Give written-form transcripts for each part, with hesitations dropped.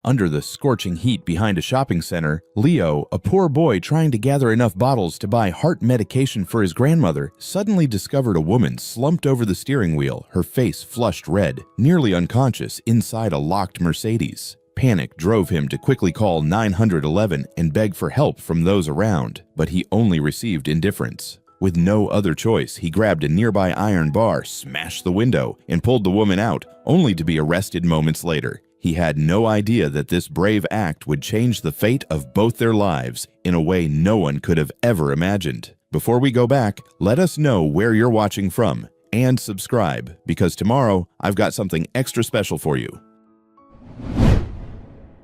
Under the scorching heat behind a shopping center, Leo, a poor boy trying to gather enough bottles to buy heart medication for his grandmother, suddenly discovered a woman slumped over the steering wheel, her face flushed red, nearly unconscious inside a locked Mercedes. Panic drove him to quickly call 911 and beg for help from those around, but he only received indifference. With no other choice, he grabbed a nearby iron bar, smashed the window, and pulled the woman out, only to be arrested moments later. He had no idea that this brave act would change the fate of both their lives in a way no one could have ever imagined. Before we go back, let us know where you're watching from and subscribe, because tomorrow I've got something extra special for you.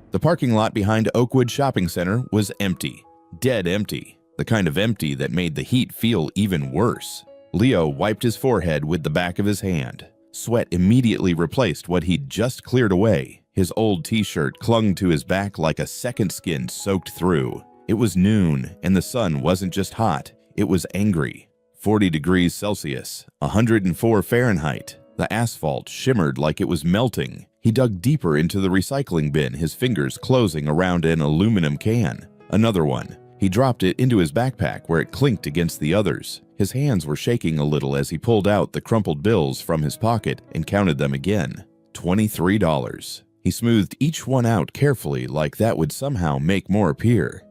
The parking lot behind Oakwood Shopping Center was empty, dead empty, the kind of empty that made the heat feel even worse. Leo wiped his forehead with the back of his hand. Sweat immediately replaced what he'd just cleared away. His old t-shirt clung to his back like a second skin soaked through. It was noon, and the sun wasn't just hot, it was angry. 40 degrees Celsius, 104 Fahrenheit. The asphalt shimmered like it was melting. He dug deeper into the recycling bin, his fingers closing around an aluminum can. Another one. He dropped it into his backpack where it clinked against the others. His hands were shaking a little as he pulled out the crumpled bills from his pocket and counted them again. $23. He smoothed each one out carefully like that would somehow make more appear.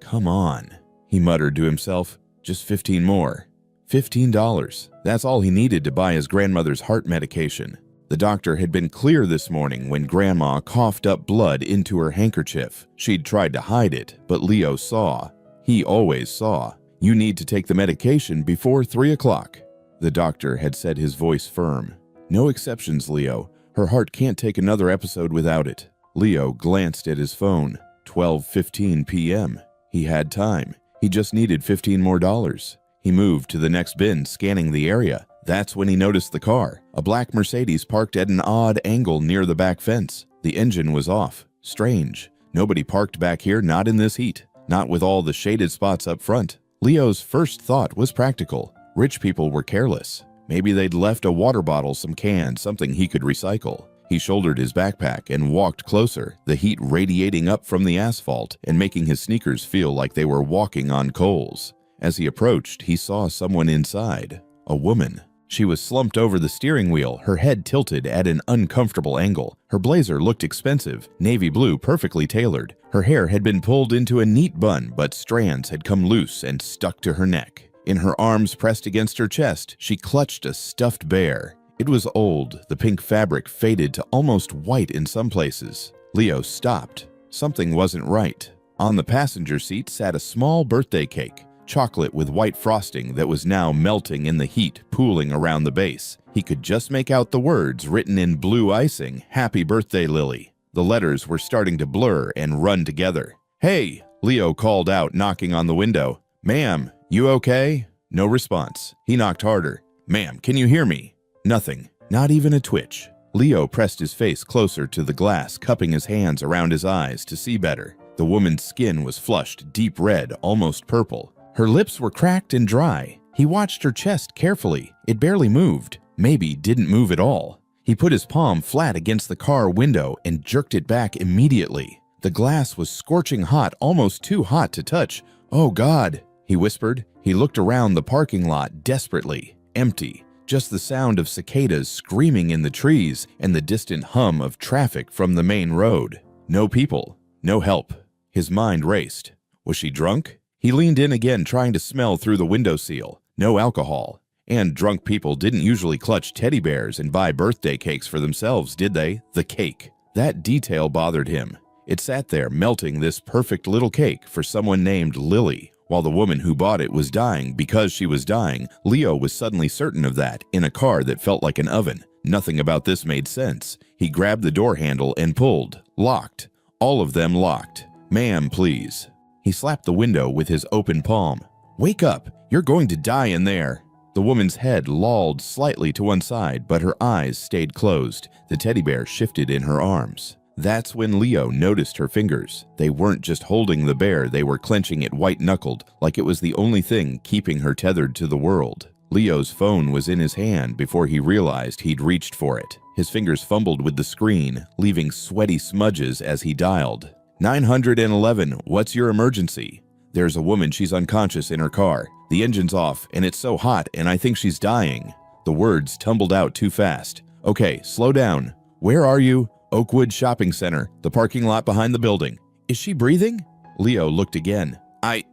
Come on, he muttered to himself. Just 15 more. $15. That's all he needed to buy his grandmother's heart medication. The doctor had been clear this morning when Grandma coughed up blood into her handkerchief. She'd tried to hide it, but Leo saw. He always saw. You need to take the medication before 3 o'clock. The doctor had said, his voice firm. No exceptions, Leo. Her heart can't take another episode without it. Leo glanced at his phone. 12:15 p.m. He had time. He just needed $15 more. He moved to the next bin, scanning the area. That's when he noticed the car, a black Mercedes parked at an odd angle near the back fence. The engine was off. Strange. Nobody parked back here, not in this heat. Not with all the shaded spots up front. Leo's first thought was practical. Rich people were careless. Maybe they'd left a water bottle, some cans, something he could recycle. He shouldered his backpack and walked closer, the heat radiating up from the asphalt and making his sneakers feel like they were walking on coals. As he approached, he saw someone inside. A woman. She was slumped over the steering wheel, her head tilted at an uncomfortable angle. Her blazer looked expensive, navy blue, perfectly tailored. Her hair had been pulled into a neat bun, but strands had come loose and stuck to her neck. In her arms pressed against her chest, she clutched a stuffed bear. It was old, the pink fabric faded to almost white in some places. Leo stopped. Something wasn't right. On the passenger seat sat a small birthday cake. Chocolate with white frosting that was now melting in the heat pooling around the base. He could just make out the words written in blue icing, "Happy Birthday, Lily." The letters were starting to blur and run together. "Hey," Leo called out, knocking on the window. "Ma'am, you okay?" No response. He knocked harder. "Ma'am, can you hear me?" Nothing. Not even a twitch. Leo pressed his face closer to the glass, cupping his hands around his eyes to see better. The woman's skin was flushed, deep red, almost purple. Her lips were cracked and dry. He watched her chest carefully. It barely moved. Maybe didn't move at all. He put his palm flat against the car window and jerked it back immediately. The glass was scorching hot, almost too hot to touch. "Oh God," he whispered. He looked around the parking lot desperately. Empty. Just the sound of cicadas screaming in the trees and the distant hum of traffic from the main road. No people. No help. His mind raced. Was she drunk? He leaned in again, trying to smell through the windowsill. No alcohol. And drunk people didn't usually clutch teddy bears and buy birthday cakes for themselves, did they? The cake. That detail bothered him. It sat there melting, this perfect little cake for someone named Lily. While the woman who bought it was dying because she was dying, Leo was suddenly certain of that in a car that felt like an oven. Nothing about this made sense. He grabbed the door handle and pulled. Locked. All of them locked. "Ma'am, please." He slapped the window with his open palm. "Wake up! You're going to die in there!" The woman's head lolled slightly to one side, but her eyes stayed closed. The teddy bear shifted in her arms. That's when Leo noticed her fingers. They weren't just holding the bear, they were clenching it white-knuckled, like it was the only thing keeping her tethered to the world. Leo's phone was in his hand before he realized he'd reached for it. His fingers fumbled with the screen, leaving sweaty smudges as he dialed. 911, what's your emergency? There's a woman, she's unconscious in her car. The engine's off, and it's so hot, and I think she's dying. The words tumbled out too fast. Okay, slow down. Where are you? Oakwood Shopping Center, the parking lot behind the building. Is she breathing? Leo looked again. I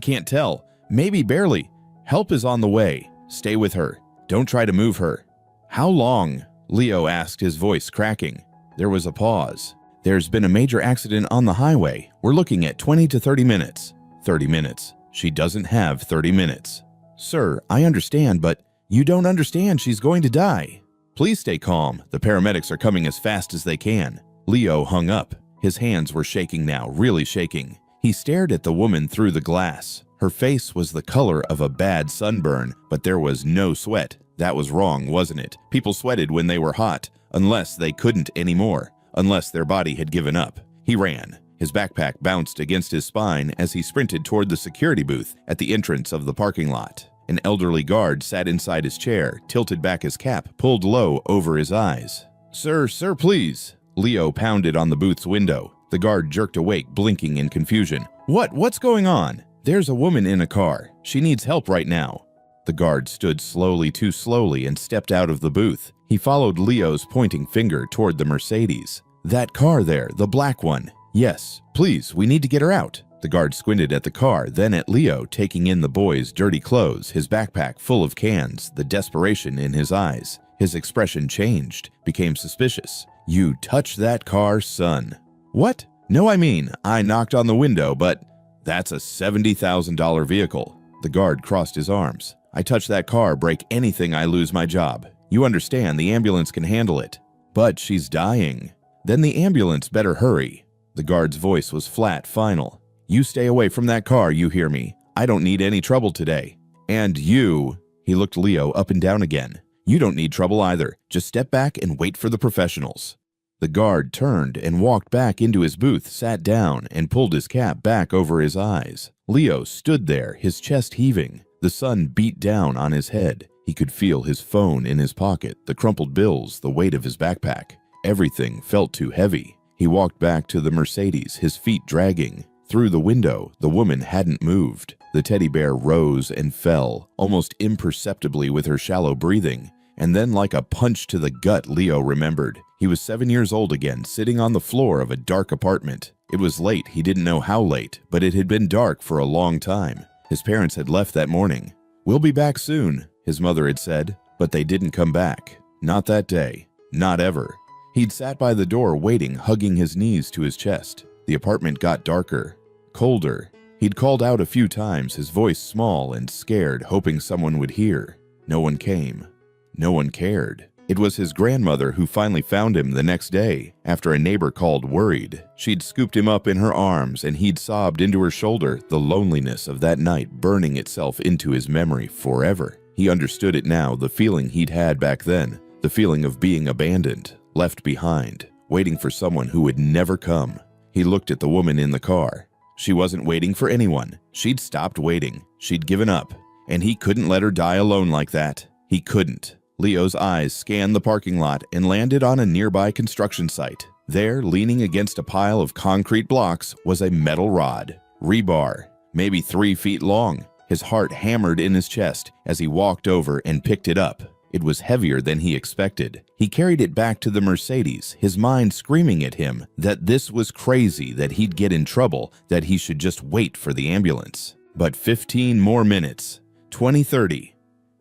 can't tell. Maybe barely. Help is on the way. Stay with her. Don't try to move her. How long? Leo asked, his voice cracking. There was a pause. There's been a major accident on the highway. We're looking at 20 to 30 minutes. 30 minutes. She doesn't have 30 minutes. Sir, I understand, but you don't understand. She's going to die. Please stay calm. The paramedics are coming as fast as they can. Leo hung up. His hands were shaking now, really shaking. He stared at the woman through the glass. Her face was the color of a bad sunburn, but there was no sweat. That was wrong, wasn't it? People sweated when they were hot, unless they couldn't anymore, unless their body had given up. He ran. His backpack bounced against his spine as he sprinted toward the security booth at the entrance of the parking lot. An elderly guard sat inside his chair, tilted back his cap, pulled low over his eyes. Sir, please. Leo pounded on the booth's window. The guard jerked awake, blinking in confusion. What's going on? There's a woman in a car. She needs help right now. The guard stood slowly, too slowly, and stepped out of the booth. He followed Leo's pointing finger toward the Mercedes. That car there, the black one. Yes, please, we need to get her out. The guard squinted at the car, then at Leo, taking in the boy's dirty clothes, his backpack full of cans, the desperation in his eyes. His expression changed, became suspicious. You touched that car, son. What? No, I knocked on the window, but that's a $70,000 vehicle. The guard crossed his arms. I touch that car, break anything, I lose my job. You understand, the ambulance can handle it. But she's dying. Then the ambulance better hurry. The guard's voice was flat, final. You stay away from that car, you hear me? I don't need any trouble today. And you, he looked Leo up and down again. You don't need trouble either. Just step back and wait for the professionals. The guard turned and walked back into his booth, sat down, and pulled his cap back over his eyes. Leo stood there, his chest heaving. The sun beat down on his head. He could feel his phone in his pocket, the crumpled bills, the weight of his backpack. Everything felt too heavy. He walked back to the Mercedes, his feet dragging. Through the window, the woman hadn't moved. The teddy bear rose and fell, almost imperceptibly with her shallow breathing. And then, like a punch to the gut, Leo remembered. He was 7 years old again, sitting on the floor of a dark apartment. It was late, he didn't know how late, but it had been dark for a long time. His parents had left that morning. We'll be back soon, his mother had said, but they didn't come back. Not that day. Not ever. He'd sat by the door waiting, hugging his knees to his chest. The apartment got darker, colder. He'd called out a few times, his voice small and scared, hoping someone would hear. No one came. No one cared. It was his grandmother who finally found him the next day, after a neighbor called worried. She'd scooped him up in her arms, and he'd sobbed into her shoulder, the loneliness of that night burning itself into his memory forever. He understood it now, the feeling he'd had back then, the feeling of being abandoned, left behind, waiting for someone who would never come. He looked at the woman in the car. She wasn't waiting for anyone. She'd stopped waiting. She'd given up. And he couldn't let her die alone like that. He couldn't. Leo's eyes scanned the parking lot and landed on a nearby construction site. There, leaning against a pile of concrete blocks, was a metal rod. Rebar, maybe 3 feet long. His heart hammered in his chest as he walked over and picked it up. It was heavier than he expected. He carried it back to the Mercedes, his mind screaming at him that this was crazy, that he'd get in trouble, that he should just wait for the ambulance. But 15 more minutes. 20:30.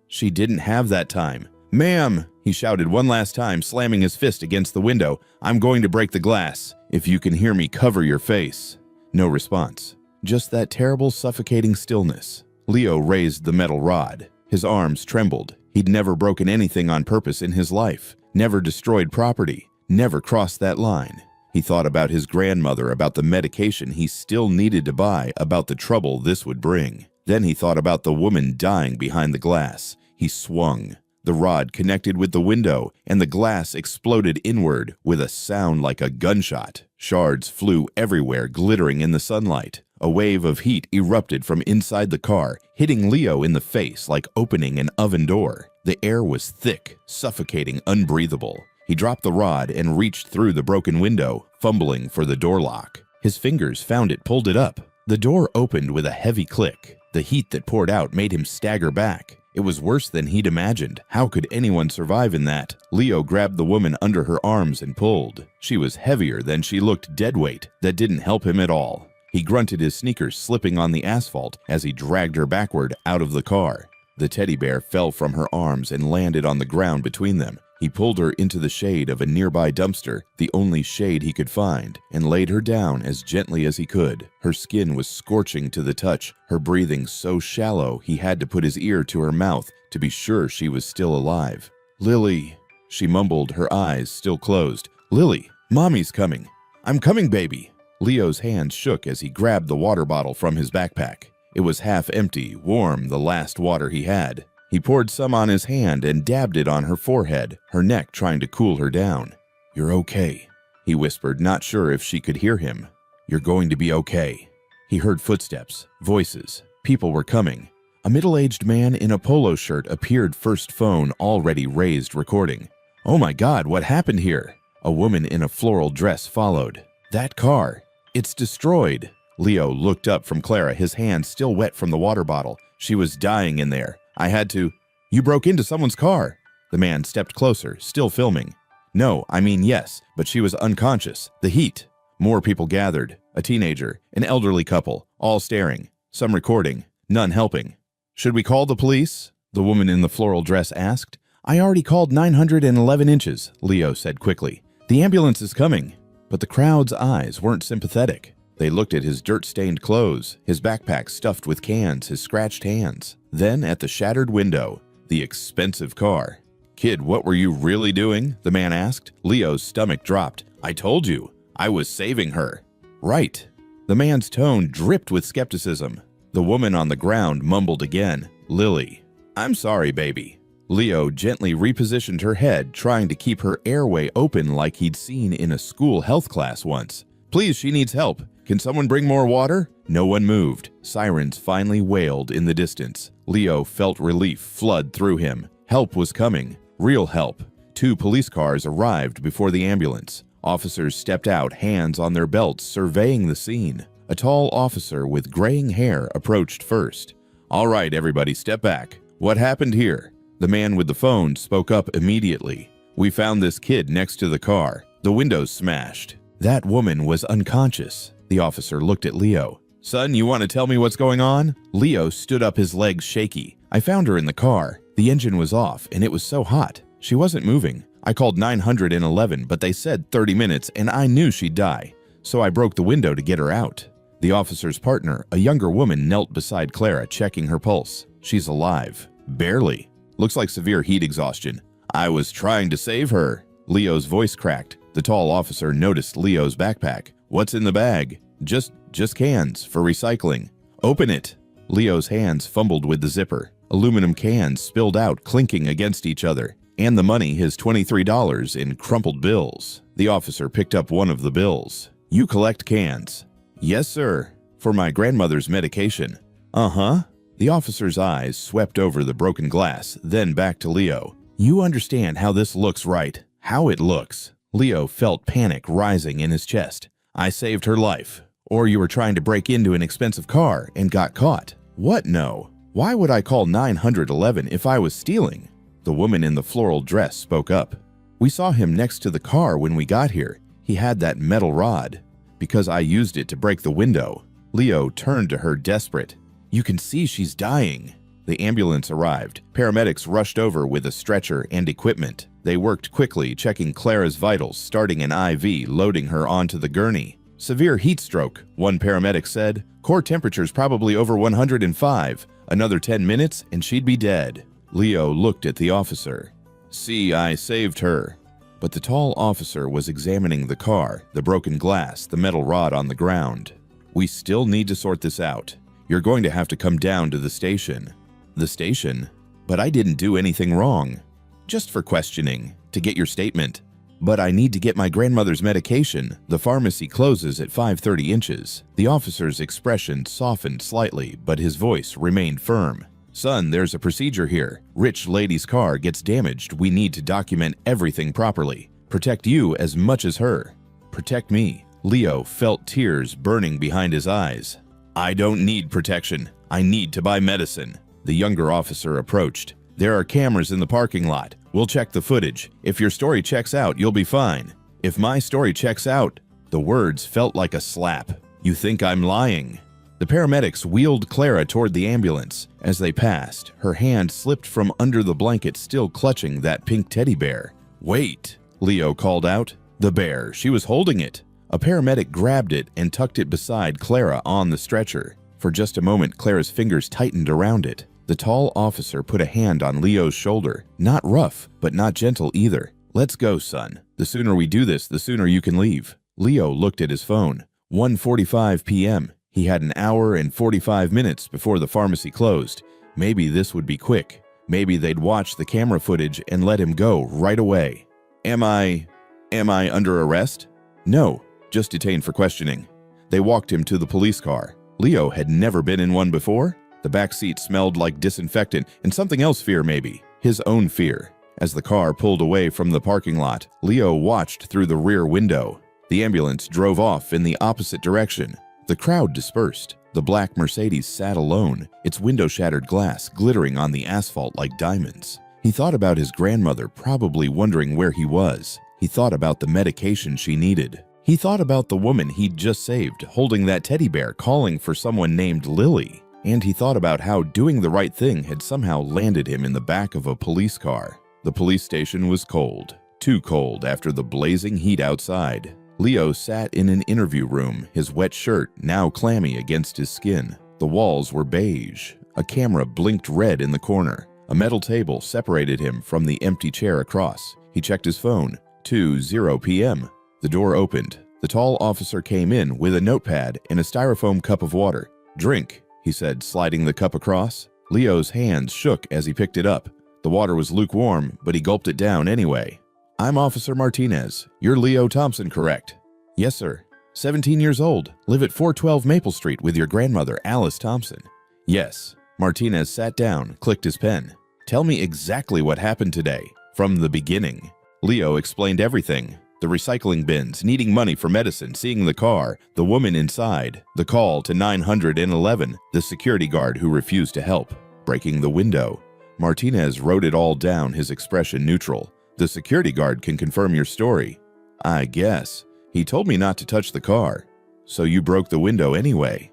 She didn't have that time. Ma'am, he shouted one last time, slamming his fist against the window. I'm going to break the glass. If you can hear me, cover your face. No response. Just that terrible, suffocating stillness. Leo raised the metal rod. His arms trembled. He'd never broken anything on purpose in his life, never destroyed property, never crossed that line. He thought about his grandmother, about the medication he still needed to buy, about the trouble this would bring. Then he thought about the woman dying behind the glass. He swung. The rod connected with the window, and the glass exploded inward with a sound like a gunshot. Shards flew everywhere, glittering in the sunlight. A wave of heat erupted from inside the car, hitting Leo in the face like opening an oven door. The air was thick, suffocating, unbreathable. He dropped the rod and reached through the broken window, fumbling for the door lock. His fingers found it, pulled it up. The door opened with a heavy click. The heat that poured out made him stagger back. It was worse than he'd imagined. How could anyone survive in that? Leo grabbed the woman under her arms and pulled. She was heavier than she looked, deadweight. That didn't help him at all. He grunted, his sneakers slipping on the asphalt as he dragged her backward out of the car. The teddy bear fell from her arms and landed on the ground between them. He pulled her into the shade of a nearby dumpster, the only shade he could find, and laid her down as gently as he could. Her skin was scorching to the touch, her breathing so shallow he had to put his ear to her mouth to be sure she was still alive. "Lily," she mumbled, her eyes still closed. "Lily, Mommy's coming. I'm coming, baby." Leo's hands shook as he grabbed the water bottle from his backpack. It was half empty, warm, the last water he had. He poured some on his hand and dabbed it on her forehead, her neck, trying to cool her down. "You're okay," he whispered, not sure if she could hear him. "You're going to be okay." He heard footsteps, voices. People were coming. A middle-aged man in a polo shirt appeared, first phone already raised, recording. "Oh my God, what happened here?" A woman in a floral dress followed. "That car, it's destroyed." Leo looked up from Clara, his hands still wet from the water bottle. "She was dying in there. I had to—" "You broke into someone's car." The man stepped closer, still filming. "No, I mean yes, but she was unconscious. The heat." More people gathered. A teenager, an elderly couple, all staring. Some recording, none helping. "Should we call the police?" the woman in the floral dress asked. "I already called 911 inches, Leo said quickly. "The ambulance is coming." But the crowd's eyes weren't sympathetic. They looked at his dirt-stained clothes, his backpack stuffed with cans, his scratched hands. Then at the shattered window, the expensive car. "Kid, what were you really doing?" the man asked. Leo's stomach dropped. "I told you, I was saving her." "Right." The man's tone dripped with skepticism. The woman on the ground mumbled again. "Lily, I'm sorry, baby." Leo gently repositioned her head, trying to keep her airway open like he'd seen in a school health class once. "Please, she needs help. Can someone bring more water?" No one moved. Sirens finally wailed in the distance. Leo felt relief flood through him. Help was coming. Real help. 2 police cars arrived before the ambulance. Officers stepped out, hands on their belts, surveying the scene. A tall officer with graying hair approached first. "All right, everybody, step back. What happened here?" The man with the phone spoke up immediately. "We found this kid next to the car. The windows smashed." "That woman was unconscious." The officer looked at Leo. "Son, you want to tell me what's going on?" Leo stood up, his legs shaky. "I found her in the car. The engine was off, and it was so hot. She wasn't moving. I called 911, but they said 30 minutes, and I knew she'd die. So I broke the window to get her out." The officer's partner, a younger woman, knelt beside Clara, checking her pulse. "She's alive. Barely. Looks like severe heat exhaustion." "I was trying to save her." Leo's voice cracked. The tall officer noticed Leo's backpack. "What's in the bag?" Just cans for recycling." "Open it." Leo's hands fumbled with the zipper. Aluminum cans spilled out, clinking against each other. And the money, his $23 in crumpled bills. The officer picked up one of the bills. "You collect cans?" "Yes, sir. For my grandmother's medication." "Uh-huh." The officer's eyes swept over the broken glass, then back to Leo. "You understand how this looks, right? How it looks." Leo felt panic rising in his chest. "I saved her life. Or you were trying to break into an expensive car and got caught." "What? No. Why would I call 911 if I was stealing?" The woman in the floral dress spoke up. "We saw him next to the car when we got here. He had that metal rod. Because I used it to break the window." Leo turned to her, desperate. "You can see she's dying." The ambulance arrived. Paramedics rushed over with a stretcher and equipment. They worked quickly, checking Clara's vitals, starting an IV, loading her onto the gurney. "Severe heat stroke," one paramedic said. "Core temperature's probably over 105. Another 10 minutes and she'd be dead." Leo looked at the officer. "See, I saved her." But the tall officer was examining the car, the broken glass, the metal rod on the ground. "We still need to sort this out. You're going to have to come down to the station." "The station? But I didn't do anything wrong." "Just for questioning, to get your statement." "But I need to get my grandmother's medication. The pharmacy closes at 5:30 inches. The officer's expression softened slightly, but his voice remained firm. "Son, there's a procedure here. Rich lady's car gets damaged. We need to document everything properly. Protect you as much as her. Protect me. Leo felt tears burning behind his eyes. I don't need protection. I need to buy medicine. The younger officer approached. There are cameras in the parking lot. We'll check the footage. If your story checks out, you'll be fine. If my story checks out, the words felt like a slap. You think I'm lying? The paramedics wheeled Clara toward the ambulance. As they passed, her hand slipped from under the blanket, still clutching that pink teddy bear. Wait, Leo called out. The bear, she was holding it. A paramedic grabbed it and tucked it beside Clara on the stretcher. For just a moment, Clara's fingers tightened around it. The tall officer put a hand on Leo's shoulder. Not rough, but not gentle either. Let's go, son. The sooner we do this, the sooner you can leave. Leo looked at his phone. 1:45 p.m. He had an hour and 45 minutes before the pharmacy closed. Maybe this would be quick. Maybe they'd watch the camera footage and let him go right away. Am I under arrest? No, just detained for questioning. They walked him to the police car. Leo had never been in one before. The back seat smelled like disinfectant and something else, fear maybe, his own fear. As the car pulled away from the parking lot, Leo watched through the rear window. The ambulance drove off in the opposite direction. The crowd dispersed. The black Mercedes sat alone, its window-shattered glass glittering on the asphalt like diamonds. He thought about his grandmother, probably wondering where he was. He thought about the medication she needed. He thought about the woman he'd just saved, holding that teddy bear, calling for someone named Lily. And he thought about how doing the right thing had somehow landed him in the back of a police car. The police station was cold. Too cold after the blazing heat outside. Leo sat in an interview room, his wet shirt now clammy against his skin. The walls were beige. A camera blinked red in the corner. A metal table separated him from the empty chair across. He checked his phone. 2:00 p.m. The door opened. The tall officer came in with a notepad and a styrofoam cup of water. Drink, he said, sliding the cup across. Leo's hands shook as he picked it up. The water was lukewarm, but he gulped it down anyway. I'm Officer Martinez. You're Leo Thompson, correct? Yes, sir. 17 years old. Live at 412 Maple Street with your grandmother, Alice Thompson. Yes. Martinez sat down, clicked his pen. Tell me exactly what happened today, from the beginning. Leo explained everything. The recycling bins, needing money for medicine, seeing the car, the woman inside, the call to 911, the security guard who refused to help, breaking the window. Martinez wrote it all down, his expression neutral. The security guard can confirm your story. I guess. He told me not to touch the car. So you broke the window anyway.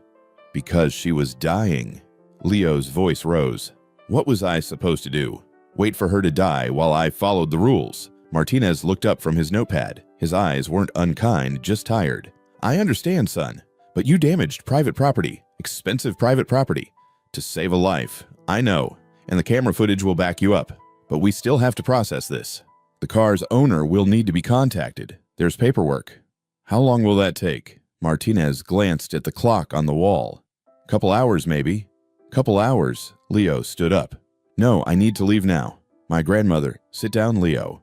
Because she was dying. Leo's voice rose. What was I supposed to do? Wait for her to die while I followed the rules? Martinez looked up from his notepad. His eyes weren't unkind, just tired. I understand, son, but you damaged private property, expensive private property, to save a life. I know, and the camera footage will back you up. But we still have to process this. The car's owner will need to be contacted. There's paperwork. How long will that take? Martinez glanced at the clock on the wall. Couple hours, maybe. Couple hours. Leo stood up. No, I need to leave now. My grandmother. Sit down, Leo.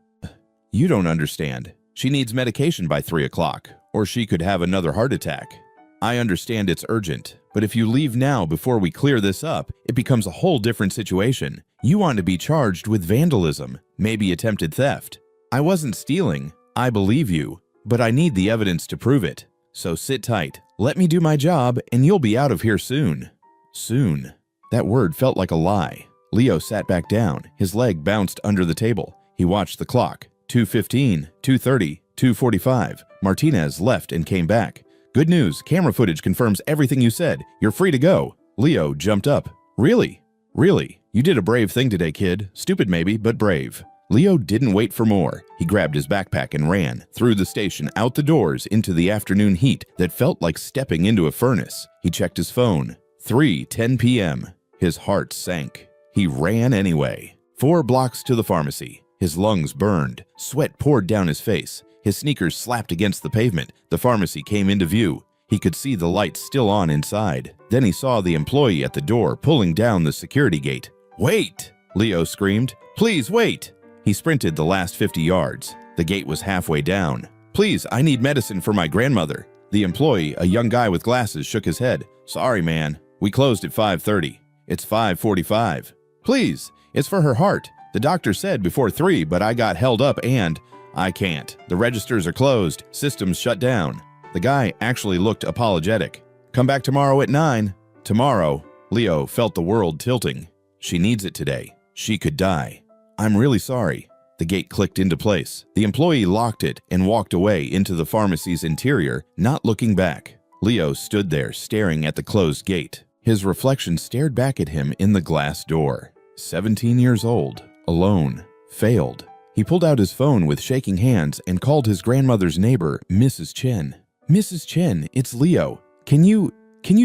You don't understand. She needs medication by 3 o'clock, or she could have another heart attack. I understand it's urgent, but if you leave now before we clear this up, it becomes a whole different situation. You want to be charged with vandalism, maybe attempted theft. I wasn't stealing. I believe you, but I need the evidence to prove it. So sit tight. Let me do my job, and you'll be out of here soon. Soon. That word felt like a lie. Leo sat back down. His leg bounced under the table. He watched the clock. 2:15, 2:30, 2:45. Martinez left and came back. Good news. Camera footage confirms everything you said. You're free to go. Leo jumped up. Really? Really? You did a brave thing today, kid. Stupid maybe, but brave. Leo didn't wait for more. He grabbed his backpack and ran, through the station, out the doors, into the afternoon heat that felt like stepping into a furnace. He checked his phone. 3:10 p.m. His heart sank. He ran anyway. 4 blocks to the pharmacy. His lungs burned. Sweat poured down his face. His sneakers slapped against the pavement. The pharmacy came into view. He could see the lights still on inside. Then he saw the employee at the door pulling down the security gate. Wait! Leo screamed. Please wait! He sprinted the last 50 yards. The gate was halfway down. Please, I need medicine for my grandmother. The employee, a young guy with glasses, shook his head. Sorry, man. We closed at 5:30. It's 5:45. Please, it's for her heart. The doctor said before 3, but I got held up and I can't. The registers are closed. Systems shut down. The guy actually looked apologetic. Come back tomorrow at 9. Tomorrow? Leo felt the world tilting. She needs it today. She could die. I'm really sorry. The gate clicked into place. The employee locked it and walked away into the pharmacy's interior, not looking back. Leo stood there staring at the closed gate. His reflection stared back at him in the glass door. 17 years old, alone, failed. He pulled out his phone with shaking hands and called his grandmother's neighbor, Mrs. Chen. Mrs. Chen, it's Leo. Can you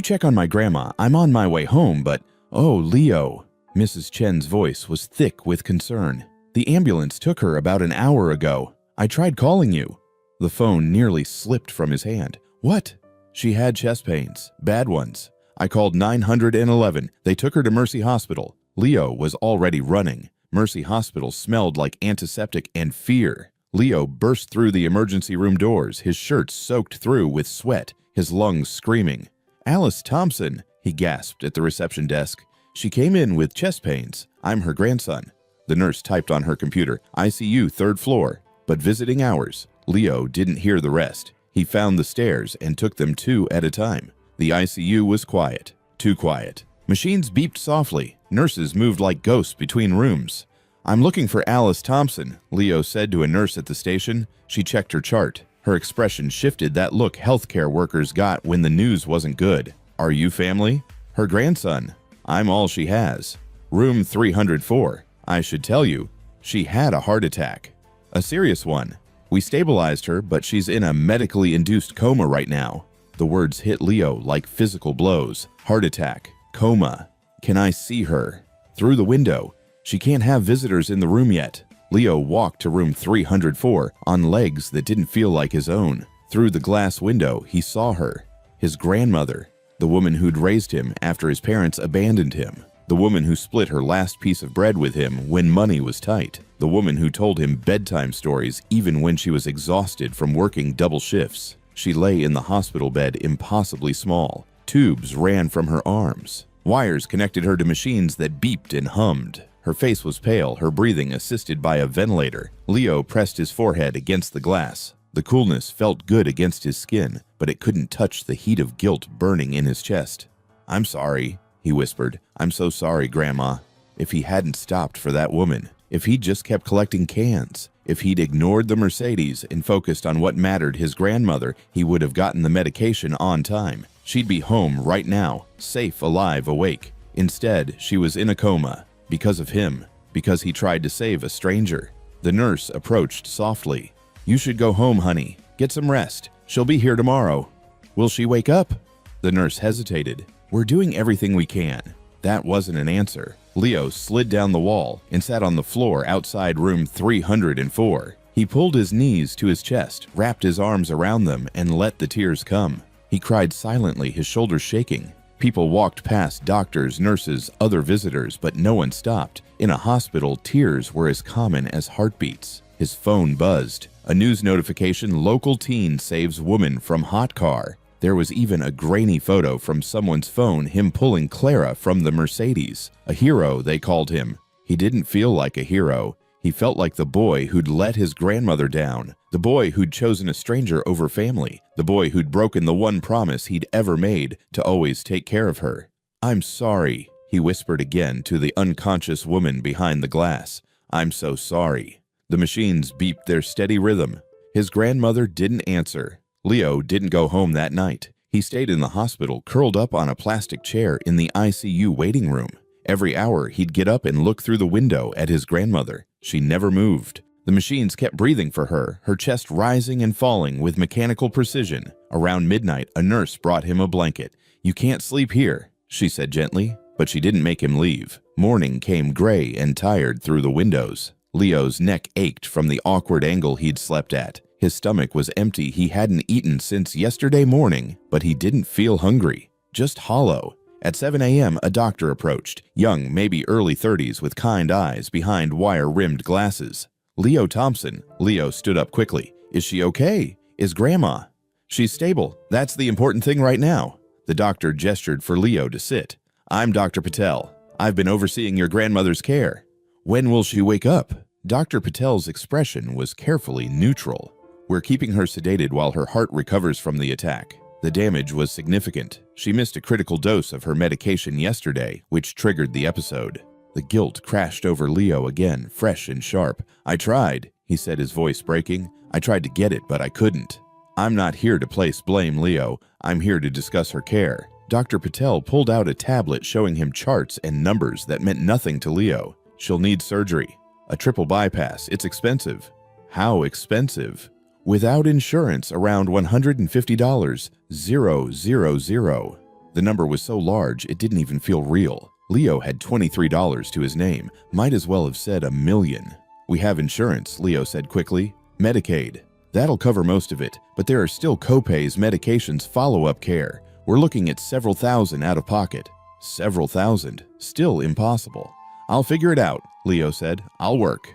check on my grandma? I'm on my way home, but oh, Leo. Mrs. Chen's voice was thick with concern. The ambulance took her about an hour ago. I tried calling you. The phone nearly slipped from his hand. What? She had chest pains, bad ones. I called 911. They took her to Mercy Hospital. Leo was already running. Mercy Hospital smelled like antiseptic and fear. Leo burst through the emergency room doors, his shirt soaked through with sweat, his lungs screaming. Alice Thompson, he gasped at the reception desk. She came in with chest pains. I'm her grandson. The nurse typed on her computer, ICU 3rd floor, but visiting hours. Leo didn't hear the rest. He found the stairs and took them 2 at a time. The ICU was quiet, too quiet. Machines beeped softly. Nurses moved like ghosts between rooms. I'm looking for Alice Thompson, Leo said to a nurse at the station. She checked her chart. Her expression shifted that look healthcare workers got when the news wasn't good. Are you family? Her grandson. I'm all she has. Room 304. I should tell you, she had a heart attack. A serious one. We stabilized her, but she's in a medically induced coma right now. The words hit Leo like physical blows. Heart attack. Coma. Can I see her? Through the window. She can't have visitors in the room yet. Leo walked to room 304 on legs that didn't feel like his own. Through the glass window, he saw her. His grandmother. The woman who'd raised him after his parents abandoned him. The woman who split her last piece of bread with him when money was tight. The woman who told him bedtime stories even when she was exhausted from working double shifts. She lay in the hospital bed impossibly small. Tubes ran from her arms. Wires connected her to machines that beeped and hummed. Her face was pale, her breathing assisted by a ventilator. Leo pressed his forehead against the glass. The coolness felt good against his skin, but it couldn't touch the heat of guilt burning in his chest. I'm sorry, he whispered. I'm so sorry, Grandma. If he hadn't stopped for that woman, if he'd just kept collecting cans, if he'd ignored the Mercedes and focused on what mattered, his grandmother, he would have gotten the medication on time. She'd be home right now, safe, alive, awake. Instead, she was in a coma. Because of him. Because he tried to save a stranger. The nurse approached softly. You should go home, honey. Get some rest. She'll be here tomorrow. Will she wake up? The nurse hesitated. We're doing everything we can. That wasn't an answer. Leo slid down the wall and sat on the floor outside room 304. He pulled his knees to his chest, wrapped his arms around them, and let the tears come. He cried silently, his shoulders shaking. People walked past doctors, nurses, other visitors, but no one stopped. In a hospital, tears were as common as heartbeats. His phone buzzed. A news notification, local teen saves woman from hot car. There was even a grainy photo from someone's phone, him pulling Clara from the Mercedes. A hero, they called him. He didn't feel like a hero. He felt like the boy who'd let his grandmother down, the boy who'd chosen a stranger over family, the boy who'd broken the one promise he'd ever made to always take care of her. I'm sorry, he whispered again to the unconscious woman behind the glass. I'm so sorry. The machines beeped their steady rhythm. His grandmother didn't answer. Leo didn't go home that night. He stayed in the hospital, curled up on a plastic chair in the ICU waiting room. Every hour, he'd get up and look through the window at his grandmother. She never moved. The machines kept breathing for her, her chest rising and falling with mechanical precision. Around midnight, a nurse brought him a blanket. You can't sleep here, she said gently, but she didn't make him leave. Morning came gray and tired through the windows. Leo's neck ached from the awkward angle he'd slept at. His stomach was empty. He hadn't eaten since yesterday morning, but he didn't feel hungry, just hollow. At 7 a.m., a doctor approached, young, maybe early 30s, with kind eyes behind wire-rimmed glasses. Leo Thompson. Leo stood up quickly. Is she okay? Is Grandma? She's stable. That's the important thing right now. The doctor gestured for Leo to sit. I'm Dr. Patel. I've been overseeing your grandmother's care. When will she wake up? Dr. Patel's expression was carefully neutral. "We're keeping her sedated while her heart recovers from the attack. The damage was significant. She missed a critical dose of her medication yesterday, which triggered the episode." The guilt crashed over Leo again, fresh and sharp. "I tried," he said, his voice breaking. "I tried to get it, but I couldn't." "I'm not here to place blame, Leo. I'm here to discuss her care." Dr. Patel pulled out a tablet showing him charts and numbers that meant nothing to Leo. "She'll need surgery. A triple bypass. It's expensive." "How expensive?" "Without insurance, around $150. 000. The number was so large it didn't even feel real. Leo had $23 to his name. Might as well have said $1 million. "We have insurance," Leo said quickly. "Medicaid. That'll cover most of it, but there are still copays, medications, follow-up care. We're looking at several thousand out of pocket." "Several thousand? Still impossible." "I'll figure it out," Leo said. "I'll work.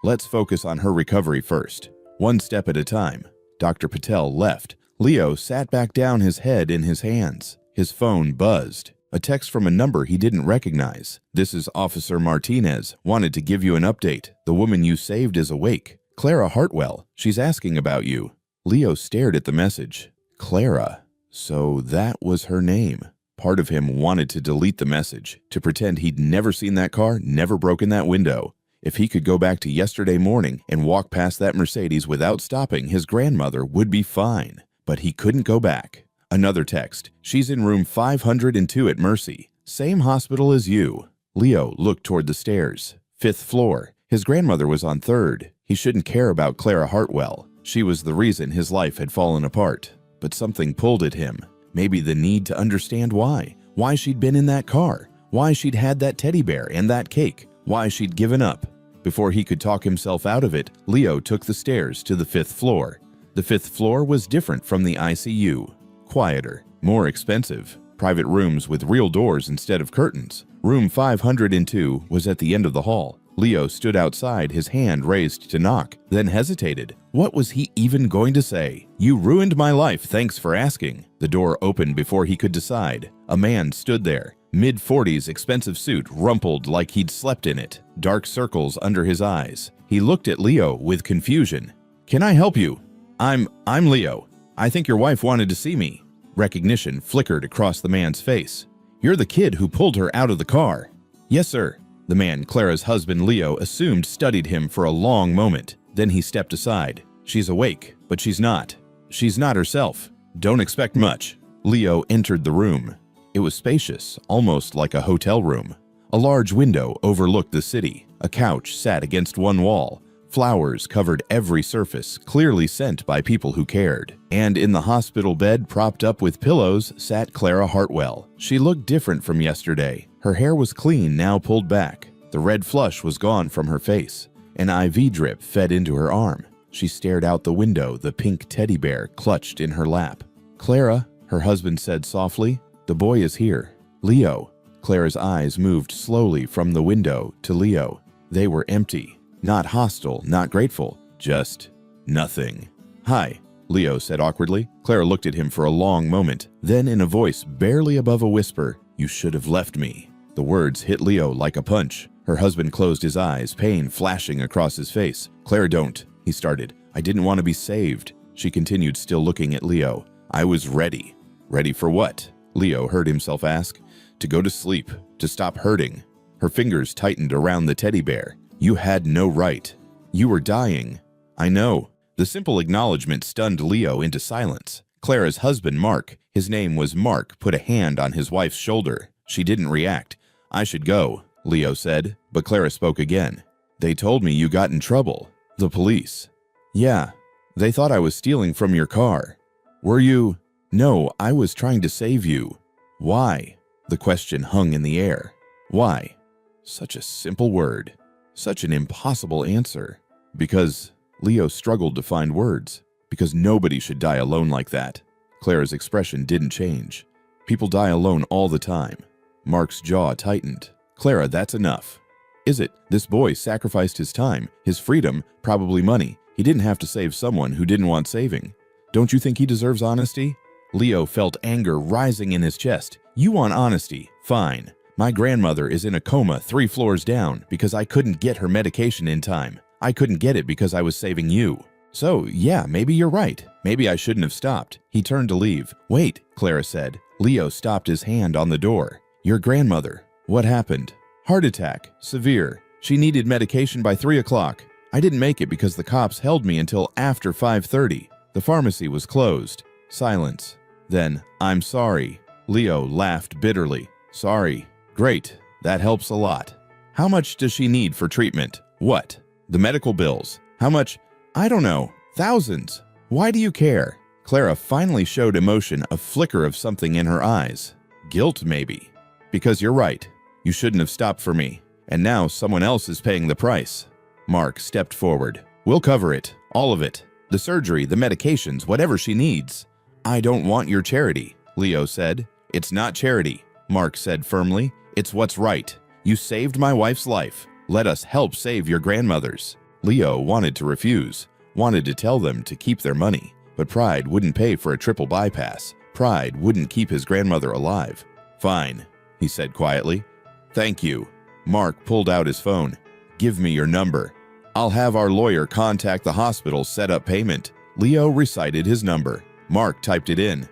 Let's focus on her recovery first. One step at a time." Dr. Patel left. Leo sat back down, his head in his hands. His phone buzzed. A text from a number he didn't recognize. "This is Officer Martinez. Wanted to give you an update. The woman you saved is awake. Clara Hartwell. She's asking about you." Leo stared at the message. Clara. So that was her name. Part of him wanted to delete the message, to pretend he'd never seen that car, never broken that window. If he could go back to yesterday morning and walk past that Mercedes without stopping, his grandmother would be fine. But he couldn't go back. Another text. "She's in room 502 at Mercy. Same hospital as you." Leo looked toward the stairs. 5th floor. His grandmother was on 3rd. He shouldn't care about Clara Hartwell. She was the reason his life had fallen apart. But something pulled at him. Maybe the need to understand why. Why she'd been in that car. Why she'd had that teddy bear and that cake. Why she'd given up. Before he could talk himself out of it, Leo took the stairs to the 5th floor. The 5th floor was different from the ICU. Quieter, more expensive, private rooms with real doors instead of curtains. Room 502 was at the end of the hall. Leo stood outside, his hand raised to knock, then hesitated. What was he even going to say? "You ruined my life, thanks for asking." The door opened before he could decide. A man stood there, mid-40s, expensive suit, rumpled like he'd slept in it, dark circles under his eyes. He looked at Leo with confusion. "Can I help you?" I'm Leo. I think your wife wanted to see me." Recognition flickered across the man's face. "You're the kid who pulled her out of the car." "Yes, sir." The man Clara's husband Leo assumed studied him for a long moment. Then he stepped aside. "She's awake, but she's not. She's not herself. Don't expect much." Leo entered the room. It was spacious, almost like a hotel room. A large window overlooked the city. A couch sat against one wall. Flowers covered every surface, clearly sent by people who cared. And in the hospital bed, propped up with pillows, sat Clara Hartwell. She looked different from yesterday. Her hair was clean, now pulled back. The red flush was gone from her face. An IV drip fed into her arm. She stared out the window, the pink teddy bear clutched in her lap. "Clara," her husband said softly, "the boy is here." "Leo." Clara's eyes moved slowly from the window to Leo. They were empty. Not hostile, not grateful, just nothing. "Hi," Leo said awkwardly. Clara looked at him for a long moment. Then in a voice barely above a whisper, "You should have left me." The words hit Leo like a punch. Her husband closed his eyes, pain flashing across his face. "Clara, don't," he started. "I didn't want to be saved." She continued, still looking at Leo. "I was ready." "Ready for what?" Leo heard himself ask. "To go to sleep, to stop hurting." Her fingers tightened around the teddy bear. "You had no right. You were dying." "I know." The simple acknowledgement stunned Leo into silence. Clara's husband, Mark, his name was Mark, put a hand on his wife's shoulder. She didn't react. "I should go," Leo said, but Clara spoke again. "They told me you got in trouble. The police." "Yeah. They thought I was stealing from your car." "Were you?" "No, I was trying to save you." "Why?" The question hung in the air. Why? Such a simple word. Such an impossible answer. Because Leo struggled to find words. Because nobody should die alone like that. Clara's expression didn't change. People die alone all the time. Mark's jaw tightened. "Clara, that's enough." "Is it? This boy sacrificed his time, his freedom, probably money. He didn't have to save someone who didn't want saving. Don't you think he deserves honesty?" Leo felt anger rising in his chest. "You want honesty? Fine. My grandmother is in a coma 3 floors down because I couldn't get her medication in time. I couldn't get it because I was saving you. So, yeah, maybe you're right. Maybe I shouldn't have stopped." He turned to leave. "Wait," Clara said. Leo stopped his hand on the door. "Your grandmother. What happened?" "Heart attack. Severe. She needed medication by 3 o'clock. I didn't make it because the cops held me until after 5:30. The pharmacy was closed." Silence. Then, "I'm sorry." Leo laughed bitterly. "Sorry. Great. That helps a lot. How much does she need for treatment?" "What? The medical bills. How much?" "I don't know. Thousands." "Why do you care?" Clara finally showed emotion, a flicker of something in her eyes. "Guilt, maybe." "Because you're right. You shouldn't have stopped for me. And now someone else is paying the price." Mark stepped forward. "We'll cover it. All of it. The surgery, the medications, whatever she needs." "I don't want your charity," Leo said. "It's not charity," Mark said firmly. "It's what's right. You saved my wife's life. Let us help save your grandmother's." Leo wanted to refuse, wanted to tell them to keep their money, but pride wouldn't pay for a triple bypass. Pride wouldn't keep his grandmother alive. "Fine," he said quietly. "Thank you." Mark pulled out his phone. "Give me your number. I'll have our lawyer contact the hospital, set up payment." Leo recited his number. Mark typed it in.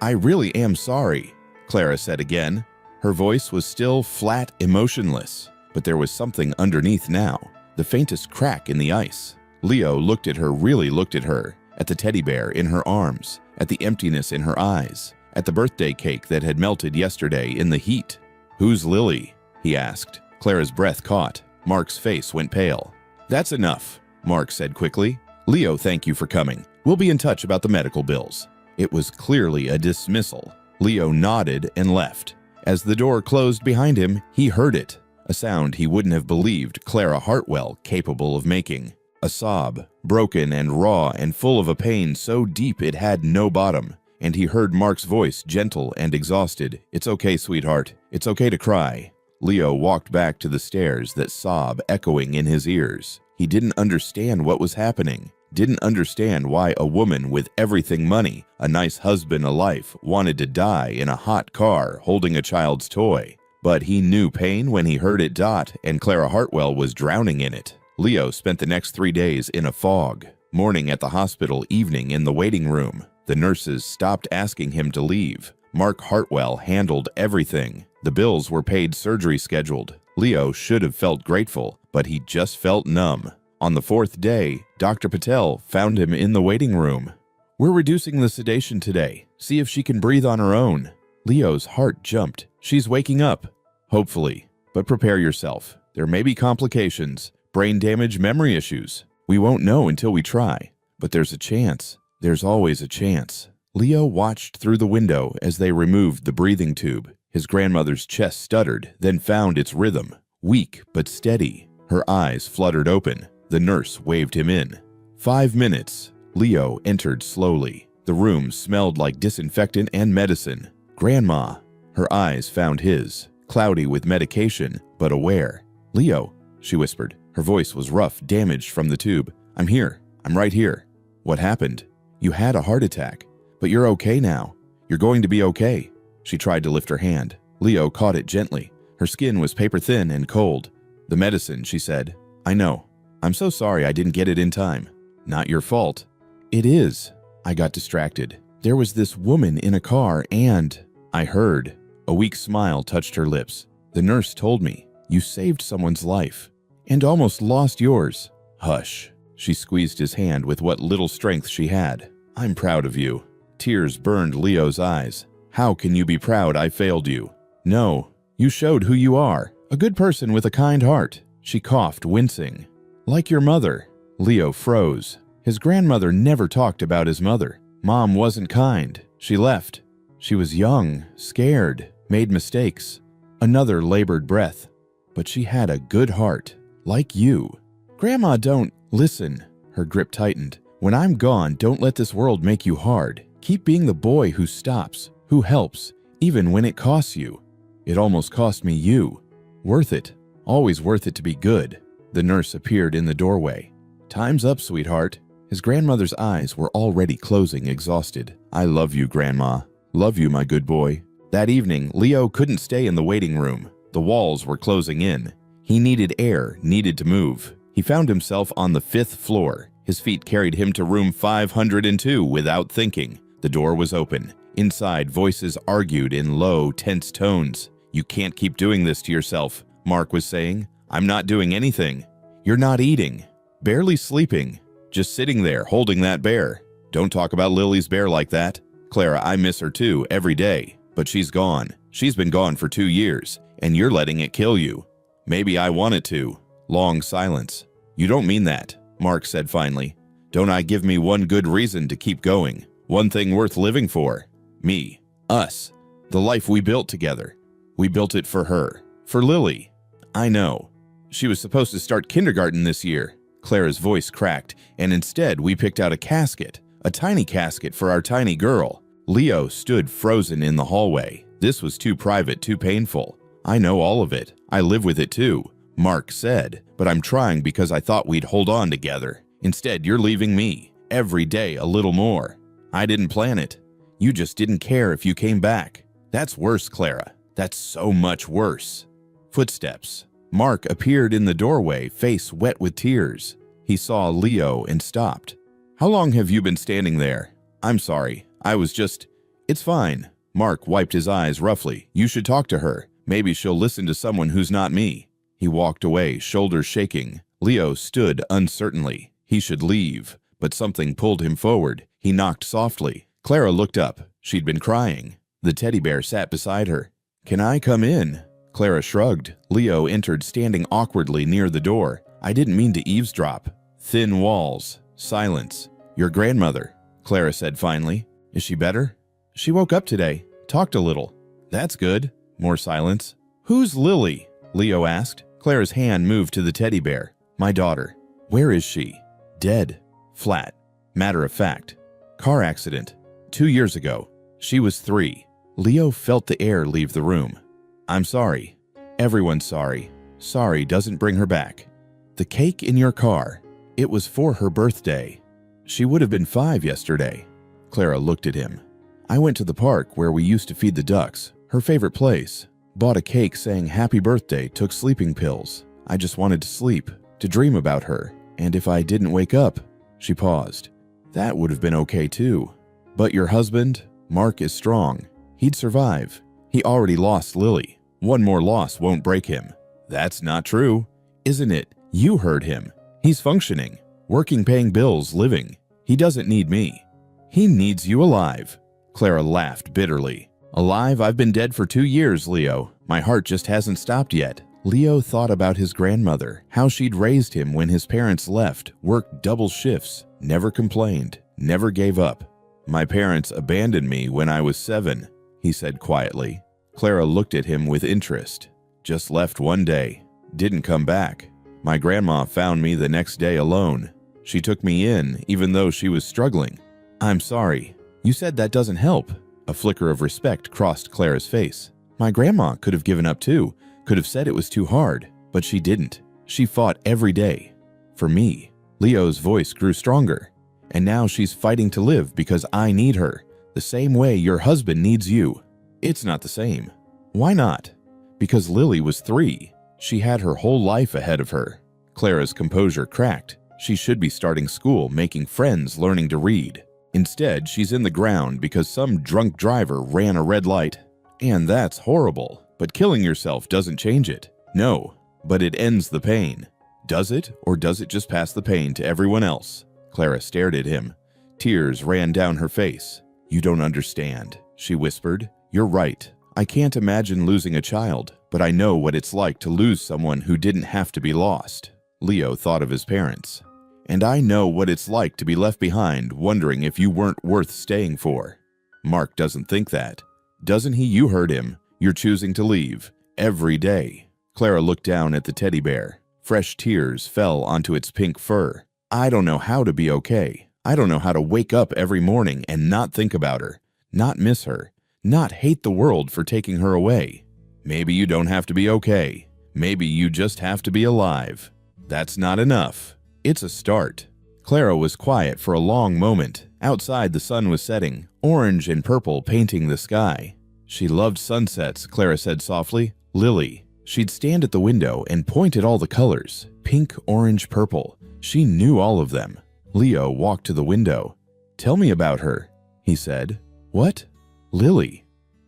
"I really am sorry," Clara said again. Her voice was still flat, emotionless, but there was something underneath now, the faintest crack in the ice. Leo looked at her, really looked at her, at the teddy bear in her arms, at the emptiness in her eyes, at the birthday cake that had melted yesterday in the heat. "Who's Lily?" he asked. Clara's breath caught. Mark's face went pale. "That's enough," Mark said quickly. "Leo, thank you for coming. We'll be in touch about the medical bills." It was clearly a dismissal. Leo nodded and left. As the door closed behind him, he heard it, a sound he wouldn't have believed Clara Hartwell capable of making. A sob, broken and raw and full of a pain so deep it had no bottom. And he heard Mark's voice, gentle and exhausted. "It's okay, sweetheart. It's okay to cry." Leo walked back to the stairs, that sob echoing in his ears. He didn't understand what was happening, didn't understand why a woman with everything money, a nice husband, a life, wanted to die in a hot car holding a child's toy. But he knew pain when he heard it. And Clara Hartwell was drowning in it. Leo spent the next 3 days in a fog, morning at the hospital, evening in the waiting room. The nurses stopped asking him to leave. Mark Hartwell handled everything. The bills were paid, surgery scheduled. Leo should have felt grateful, but he just felt numb. On the 4th day, Dr. Patel found him in the waiting room. "We're reducing the sedation today. See if she can breathe on her own." Leo's heart jumped. "She's waking up." "Hopefully. But prepare yourself. There may be complications, brain damage, memory issues. We won't know until we try. But there's a chance. There's always a chance." Leo watched through the window as they removed the breathing tube. His grandmother's chest stuttered, then found its rhythm, weak but steady. Her eyes fluttered open. The nurse waved him in. 5 minutes. Leo entered slowly. The room smelled like disinfectant and medicine. "Grandma." Her eyes found his, cloudy with medication, but aware. "Leo," she whispered. Her voice was rough, damaged from the tube. "I'm here. I'm right here." "What happened?" "You had a heart attack. But you're okay now. You're going to be okay." She tried to lift her hand. Leo caught it gently. Her skin was paper thin and cold. "The medicine," she said. "I know. I'm so sorry I didn't get it in time." "Not your fault." "It is. I got distracted. There was this woman in a car and I heard." A weak smile touched her lips. "The nurse told me you saved someone's life and almost lost yours." "Hush." She squeezed his hand with what little strength she had. "I'm proud of you." Tears burned Leo's eyes. "How can you be proud I failed you?" "No, you showed who you are, a good person with a kind heart." She coughed, wincing. "Like your mother." Leo froze. His grandmother never talked about his mother. Mom wasn't kind. She left. She was young, scared, made mistakes. Another labored breath. But she had a good heart, like you. "Grandma, don't listen." Her grip tightened. "When I'm gone, don't let this world make you hard. Keep being the boy who stops, who helps, even when it costs you." "It almost cost me you." "Worth it. Always worth it to be good." The nurse appeared in the doorway. "Time's up, sweetheart." His grandmother's eyes were already closing, exhausted. "I love you, Grandma. Love you, my good boy." That evening, Leo couldn't stay in the waiting room. The walls were closing in. He needed air, needed to move. He found himself on the 5th floor. His feet carried him to room 502 without thinking. The door was open. Inside, voices argued in low, tense tones. "You can't keep doing this to yourself," Mark was saying. "I'm not doing anything. You're not eating. Barely sleeping. Just sitting there, holding that bear. Don't talk about Lily's bear like that. Clara, I miss her too, every day. But she's gone. She's been gone for 2 years, and you're letting it kill you." "Maybe I want it to." Long silence. "You don't mean that," Mark said finally. "Don't I give me one good reason to keep going? One thing worth living for? Me. Us. The life we built together. We built it for her. For Lily." "I know. She was supposed to start kindergarten this year." Clara's voice cracked, "and instead we picked out a casket. A tiny casket for our tiny girl." Leo stood frozen in the hallway. "This was too private, too painful." "I know all of it. I live with it too," Mark said. "But I'm trying because I thought we'd hold on together. Instead, you're leaving me. Every day a little more. I didn't plan it. You just didn't care if you came back. That's worse, Clara. That's so much worse." Footsteps. Mark appeared in the doorway, face wet with tears. He saw Leo and stopped. "How long have you been standing there?" "I'm sorry. I was just—" "It's fine." Mark wiped his eyes roughly. "You should talk to her. Maybe she'll listen to someone who's not me." He walked away, shoulders shaking. Leo stood uncertainly. He should leave, but something pulled him forward. He knocked softly. Clara looked up. She'd been crying. The teddy bear sat beside her. "Can I come in?" Clara shrugged. Leo entered, standing awkwardly near the door. "I didn't mean to eavesdrop." Thin walls. Silence. "Your grandmother," Clara said finally. "Is she better?" "She woke up today. Talked a little." "That's good." More silence. "Who's Lily?" Leo asked. Clara's hand moved to the teddy bear. "My daughter." "Where is she?" "Dead." Flat. Matter of fact. "Car accident. 2 years ago. She was 3. Leo felt the air leave the room. "I'm sorry." "Everyone's sorry. Sorry doesn't bring her back." "The cake in your car. It was for her birthday. She would have been 5 yesterday." Clara looked at him. "I went to the park where we used to feed the ducks, her favorite place. Bought a cake saying happy birthday, took sleeping pills. I just wanted to sleep, to dream about her, and if I didn't wake up..." She paused. "That would have been okay too. But your husband, Mark, is strong. He'd survive. He already lost Lily. One more loss won't break him." "That's not true." "Isn't it? You heard him. He's functioning, working, paying bills, living. He doesn't need me. He needs you alive." Clara laughed bitterly. "Alive? I've been dead for 2 years, Leo. My heart just hasn't stopped yet." Leo thought about his grandmother, how she'd raised him when his parents left, worked double shifts, never complained, never gave up. "My parents abandoned me when I was 7, he said quietly. Clara looked at him with interest. "Just left one day. Didn't come back. My grandma found me the next day alone. She took me in, even though she was struggling." "I'm sorry. You said that doesn't help." A flicker of respect crossed Clara's face. "My grandma could have given up too, could have said it was too hard, but she didn't. She fought every day. For me." Leo's voice grew stronger. "And now she's fighting to live because I need her, the same way your husband needs you." "It's not the same." "Why not?" "Because Lily was 3. She had her whole life ahead of her." Clara's composure cracked. She should be starting school, making friends, learning to read. Instead, she's in the ground because some drunk driver ran a red light. And that's horrible. But killing yourself doesn't change it. No, but it ends the pain. Does it, or does it just pass the pain to everyone else? Clara stared at him. Tears ran down her face. "You don't understand," she whispered. "You're right. I can't imagine losing a child, but I know what it's like to lose someone who didn't have to be lost." Leo thought of his parents. "And I know what it's like to be left behind, wondering if you weren't worth staying for." "Mark doesn't think that. Doesn't he? You heard him. You're choosing to leave. Every day." Clara looked down at the teddy bear. Fresh tears fell onto its pink fur. "I don't know how to be okay. I don't know how to wake up every morning and not think about her, not miss her, not hate the world for taking her away." "Maybe you don't have to be okay. Maybe you just have to be alive. That's not enough. It's a start." Clara was quiet for a long moment. Outside, the sun was setting, orange and purple painting the sky. She loved sunsets, Clara said softly. "Lily." She'd stand at the window and point at all the colors, pink, orange, purple. She knew all of them. Leo walked to the window. "Tell me about her," he said. "What?" "Lily.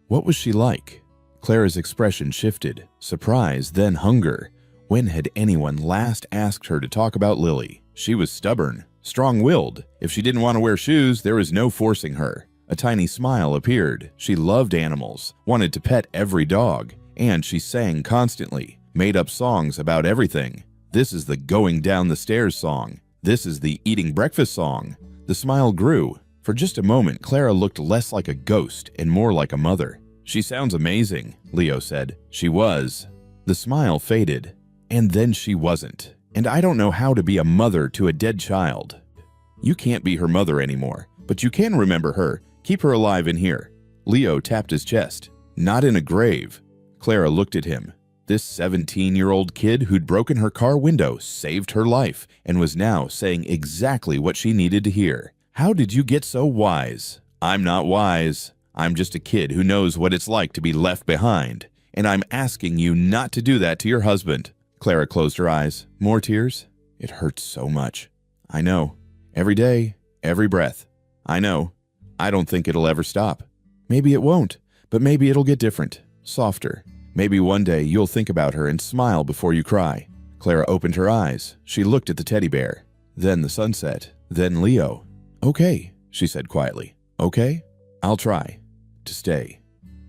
What was she like?" Clara's expression shifted, surprise, then hunger. When had anyone last asked her to talk about Lily? She was stubborn, strong-willed. If she didn't want to wear shoes, there was no forcing her. A tiny smile appeared. She loved animals, wanted to pet every dog, and she sang constantly, made up songs about everything. This is the going down the stairs song. This is the eating breakfast song. The smile grew. For just a moment, Clara looked less like a ghost and more like a mother. "She sounds amazing," Leo said. "She was." The smile faded. "And then she wasn't. And I don't know how to be a mother to a dead child." "You can't be her mother anymore, but you can remember her. Keep her alive in here." Leo tapped his chest. "Not in a grave." Clara looked at him. This 17-year-old kid who'd broken her car window saved her life and was now saying exactly what she needed to hear. "How did you get so wise?" "I'm not wise. I'm just a kid who knows what it's like to be left behind. And I'm asking you not to do that to your husband." Clara closed her eyes. More tears? "It hurts so much." "I know. Every day, every breath. I know. I don't think it'll ever stop. Maybe it won't, but maybe it'll get different, softer. Maybe one day you'll think about her and smile before you cry." Clara opened her eyes. She looked at the teddy bear. Then the sunset. Then Leo. "Okay," she said quietly. "Okay? I'll try. To stay.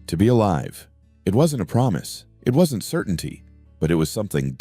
To be alive." It wasn't a promise. It wasn't certainty. But it was something.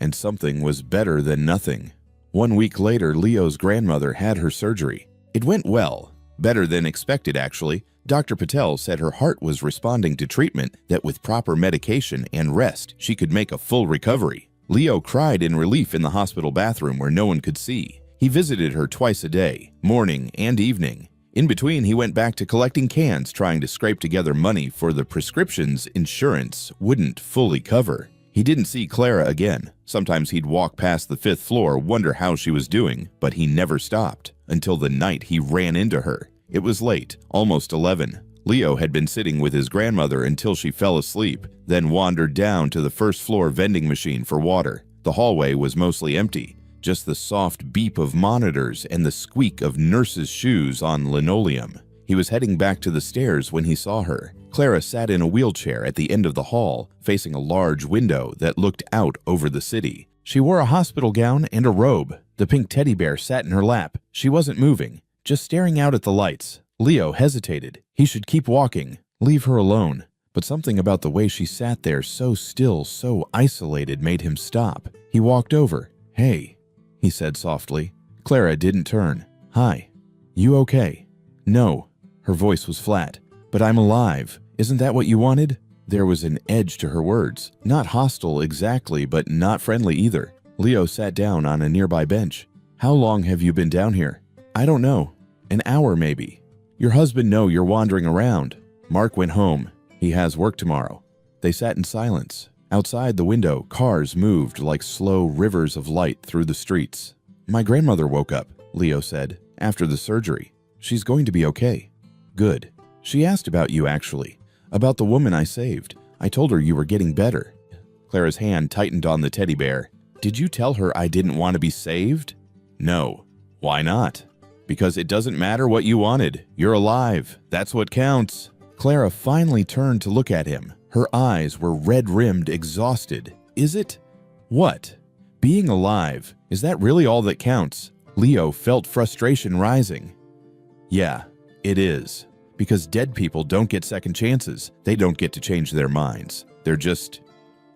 And something was better than nothing. 1 week later, Leo's grandmother had her surgery. It went well. Better than expected, actually. Dr. Patel said her heart was responding to treatment, that with proper medication and rest, she could make a full recovery. Leo cried in relief in the hospital bathroom where no one could see. He visited her twice a day, morning and evening. In between, he went back to collecting cans, trying to scrape together money for the prescriptions insurance wouldn't fully cover. He didn't see Clara again. Sometimes he'd walk past the 5th floor, wonder how she was doing, but he never stopped, until the night he ran into her. It was late, almost 11. Leo had been sitting with his grandmother until she fell asleep, then wandered down to the 1st floor vending machine for water. The hallway was mostly empty, just the soft beep of monitors and the squeak of nurses' shoes on linoleum. He was heading back to the stairs when he saw her. Clara sat in a wheelchair at the end of the hall, facing a large window that looked out over the city. She wore a hospital gown and a robe. The pink teddy bear sat in her lap. She wasn't moving, just staring out at the lights. Leo hesitated. He should keep walking, leave her alone. But something about the way she sat there so still, so isolated, made him stop. He walked over. "Hey," he said softly. Clara didn't turn. "Hi. You okay?" "No." Her voice was flat. "But I'm alive. Isn't that what you wanted?" There was an edge to her words. Not hostile exactly, but not friendly either. Leo sat down on a nearby bench. "How long have you been down here?" "I don't know. An hour maybe." "Your husband know you're wandering around." "Mark went home. He has work tomorrow." They sat in silence. Outside the window, cars moved like slow rivers of light through the streets. "My grandmother woke up," Leo said, "after the surgery. She's going to be okay." "Good. She asked about you, actually. About the woman I saved. I told her you were getting better." Clara's hand tightened on the teddy bear. "Did you tell her I didn't want to be saved?" "No." "Why not?" "Because it doesn't matter what you wanted. You're alive. That's what counts." Clara finally turned to look at him. Her eyes were red-rimmed, exhausted. "Is it? What? Being alive, is that really all that counts?" Leo felt frustration rising. "Yeah, it is. Because dead people don't get second chances. They don't get to change their minds. They're just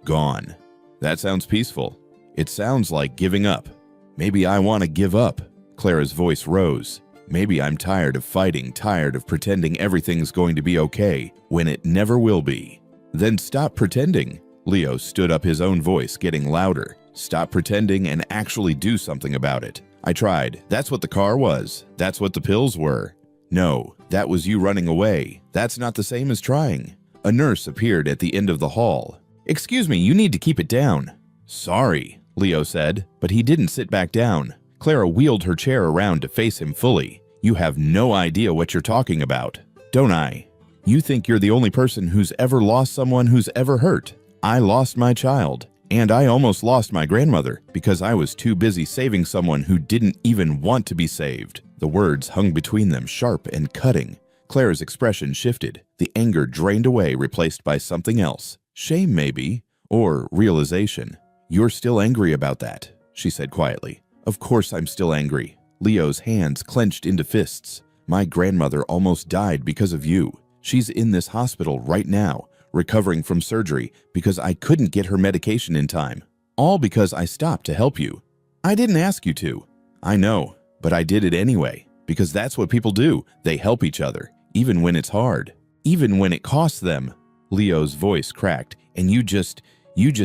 gone." "That sounds peaceful." "It sounds like giving up." "Maybe I want to give up." Clara's voice rose. "Maybe I'm tired of fighting, tired of pretending everything's going to be okay when it never will be." "Then stop pretending." Leo stood up, his own voice getting louder. "Stop pretending and actually do something about it. I tried. That's what the car was. That's what the pills were." "No, that was you running away. That's not the same as trying." A nurse appeared at the end of the hall. "Excuse me, you need to keep it down." "Sorry," Leo said, but he didn't sit back down. Clara wheeled her chair around to face him fully. "You have no idea what you're talking about." "Don't I? You think you're the only person who's ever lost someone who's ever hurt. I lost my child, and I almost lost my grandmother because I was too busy saving someone who didn't even want to be saved." The words hung between them, sharp and cutting. Claire's expression shifted. The anger drained away, replaced by something else. Shame, maybe, or realization. "You're still angry about that," she said quietly. "Of course I'm still angry." Leo's hands clenched into fists. "My grandmother almost died because of you. She's in this hospital right now, recovering from surgery because I couldn't get her medication in time. All because I stopped to help you. I didn't ask you to. I know, but I did it anyway, because that's what people do. They help each other, even when it's hard, even when it costs them." Leo's voice cracked. "And you just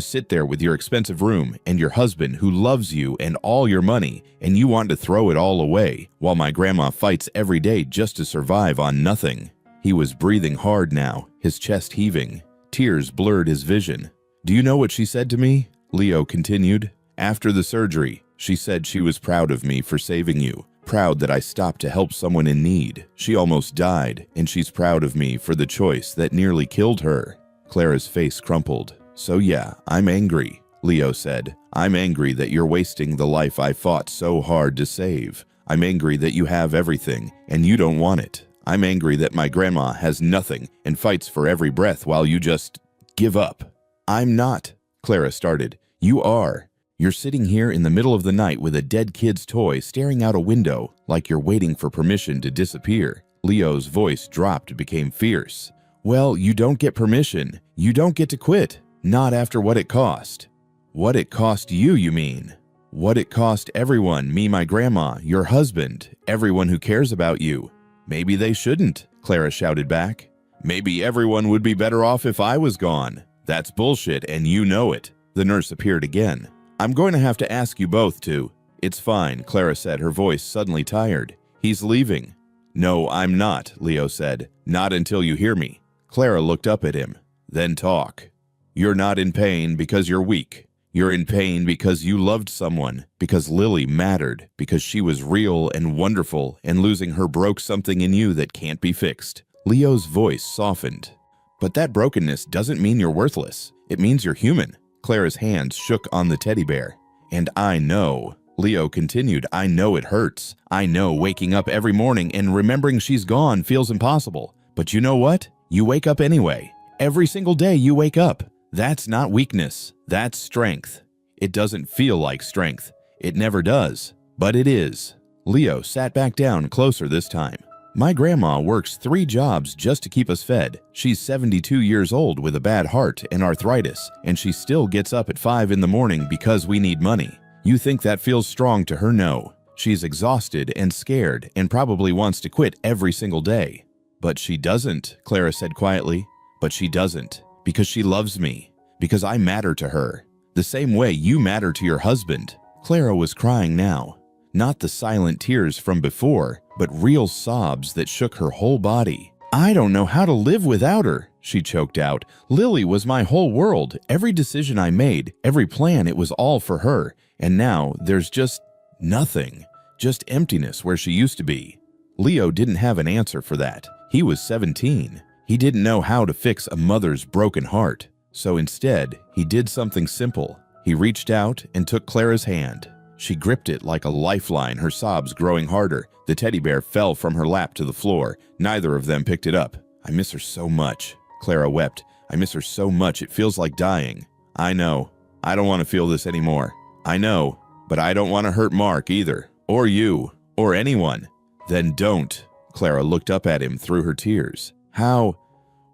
sit there with your expensive room and your husband who loves you and all your money, and you want to throw it all away, while my grandma fights every day just to survive on nothing." He was breathing hard now, his chest heaving. Tears blurred his vision. "Do you know what she said to me?" Leo continued. "After the surgery, she said she was proud of me for saving you, proud that I stopped to help someone in need. She almost died, and she's proud of me for the choice that nearly killed her." Clara's face crumpled. "So yeah, I'm angry," Leo said. "I'm angry that you're wasting the life I fought so hard to save. I'm angry that you have everything, and you don't want it. I'm angry that my grandma has nothing and fights for every breath while you just give up." "I'm not," Clara started. "You are. You're sitting here in the middle of the night with a dead kid's toy staring out a window like you're waiting for permission to disappear." Leo's voice dropped and became fierce. "Well, you don't get permission. You don't get to quit. Not after what it cost." "What it cost you, you mean?" "What it cost everyone, me, my grandma, your husband, everyone who cares about you." "Maybe they shouldn't," Clara shouted back. "Maybe everyone would be better off if I was gone. That's bullshit, and you know it." The nurse appeared again. "I'm going to have to ask you both to." "It's fine," Clara said, her voice suddenly tired. "He's leaving." "No, I'm not," Leo said. "Not until you hear me." Clara looked up at him. "Then talk." "You're not in pain because you're weak. You're in pain because you loved someone, because Lily mattered, because she was real and wonderful, and losing her broke something in you that can't be fixed." Leo's voice softened. "But that brokenness doesn't mean you're worthless. It means you're human." Clara's hands shook on the teddy bear. "And I know," Leo continued, "I know it hurts. I know waking up every morning and remembering she's gone feels impossible. But you know what? You wake up anyway. Every single day you wake up. That's not weakness. That's strength. It doesn't feel like strength. It never does. But it is." Leo sat back down closer this time. "My grandma works 3 jobs just to keep us fed. She's 72 years old with a bad heart and arthritis, and she still gets up at 5 in the morning because we need money. You think that feels strong to her? No. She's exhausted and scared and probably wants to quit every single day." "But she doesn't," Clara said quietly. "But she doesn't. Because she loves me. Because I matter to her. The same way you matter to your husband." Clara was crying now. Not the silent tears from before, but real sobs that shook her whole body. "I don't know how to live without her," she choked out. "Lily was my whole world. Every decision I made, every plan, it was all for her. And now there's just nothing. Just emptiness where she used to be." Leo didn't have an answer for that. He was 17. He didn't know how to fix a mother's broken heart. So instead, he did something simple. He reached out and took Clara's hand. She gripped it like a lifeline, her sobs growing harder. The teddy bear fell from her lap to the floor. Neither of them picked it up. "I miss her so much," Clara wept. "I miss her so much, it feels like dying." "I know. I don't want to feel this anymore." "I know, but I don't want to hurt Mark either. Or you. Or anyone." "Then don't." Clara looked up at him through her tears. "How?"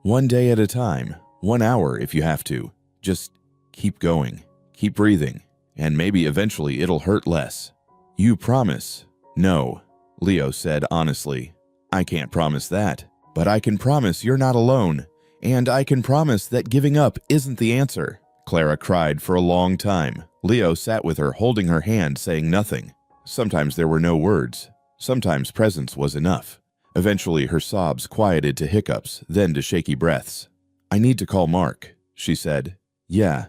"One day at a time. 1 hour if you have to. Just keep going. Keep breathing. And maybe eventually it'll hurt less." "You promise?" "No," Leo said honestly. "I can't promise that. But I can promise you're not alone. And I can promise that giving up isn't the answer." Clara cried for a long time. Leo sat with her, holding her hand, saying nothing. Sometimes there were no words. Sometimes presence was enough. Eventually her sobs quieted to hiccups, then to shaky breaths. "I need to call Mark," she said. Yeah.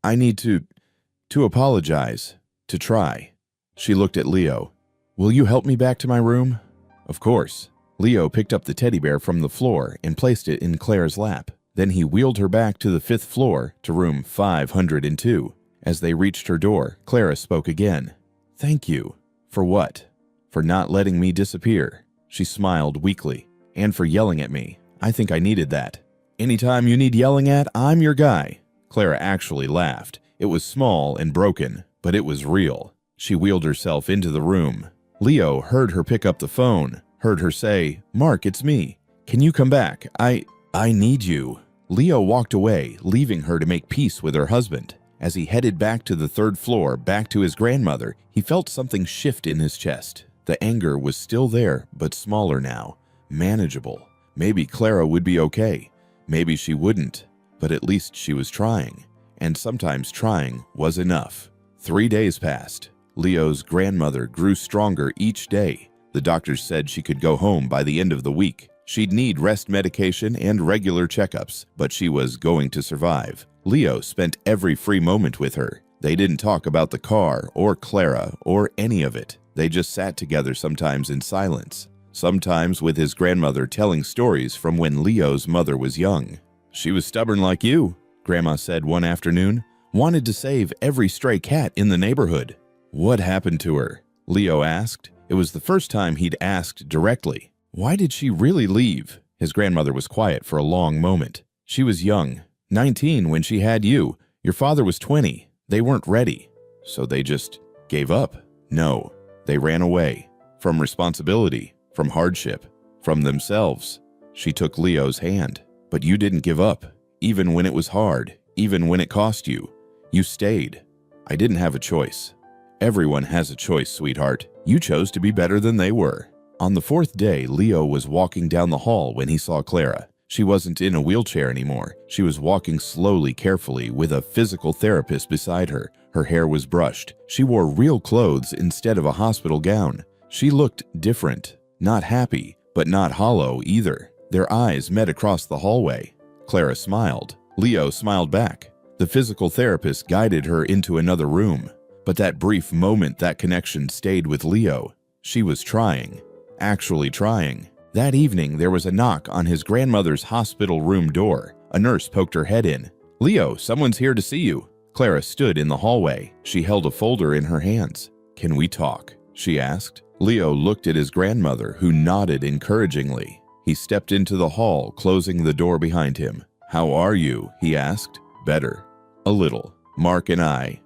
I need to apologize. To try." She looked at Leo. "Will you help me back to my room?" "Of course." Leo picked up the teddy bear from the floor and placed it in Claire's lap. Then he wheeled her back to the 5th floor to room 502. As they reached her door, Clara spoke again. "Thank you." "For what?" "For not letting me disappear." She smiled weakly. "And for yelling at me. I think I needed that." "Anytime you need yelling at, I'm your guy." Clara actually laughed. It was small and broken, but it was real. She wheeled herself into the room. Leo heard her pick up the phone, heard her say, "Mark, it's me. Can you come back? I need you." Leo walked away, leaving her to make peace with her husband. As he headed back to the 3rd floor, back to his grandmother, he felt something shift in his chest. The anger was still there, but smaller now, manageable. Maybe Clara would be okay. Maybe she wouldn't, but at least she was trying. And sometimes trying was enough. 3 days passed. Leo's grandmother grew stronger each day. The doctors said she could go home by the end of the week. She'd need rest medication and regular checkups, but she was going to survive. Leo spent every free moment with her. They didn't talk about the car or Clara or any of it. They just sat together, sometimes in silence, sometimes with his grandmother telling stories from when Leo's mother was young. "She was stubborn like you," Grandma said one afternoon. "Wanted to save every stray cat in the neighborhood." "What happened to her?" Leo asked. It was the first time he'd asked directly. "Why did she really leave?" His grandmother was quiet for a long moment. "She was young, 19 when she had you. Your father was 20. They weren't ready. So they just gave up." "No, they ran away. From responsibility, from hardship, from themselves." She took Leo's hand. "But you didn't give up, even when it was hard, even when it cost you. You stayed." "I didn't have a choice." "Everyone has a choice, sweetheart. You chose to be better than they were." On the 4th day, Leo was walking down the hall when he saw Clara. She wasn't in a wheelchair anymore. She was walking slowly, carefully, with a physical therapist beside her. Her hair was brushed. She wore real clothes instead of a hospital gown. She looked different. Not happy, but not hollow either. Their eyes met across the hallway. Clara smiled. Leo smiled back. The physical therapist guided her into another room. But that brief moment, that connection stayed with Leo. She was trying. Actually trying. That evening, there was a knock on his grandmother's hospital room door. A nurse poked her head in. "Leo, someone's here to see you." Clara stood in the hallway. She held a folder in her hands. "Can we talk?" she asked. Leo looked at his grandmother, who nodded encouragingly. He stepped into the hall, closing the door behind him. "How are you?" he asked. "Better. A little. Mark and I.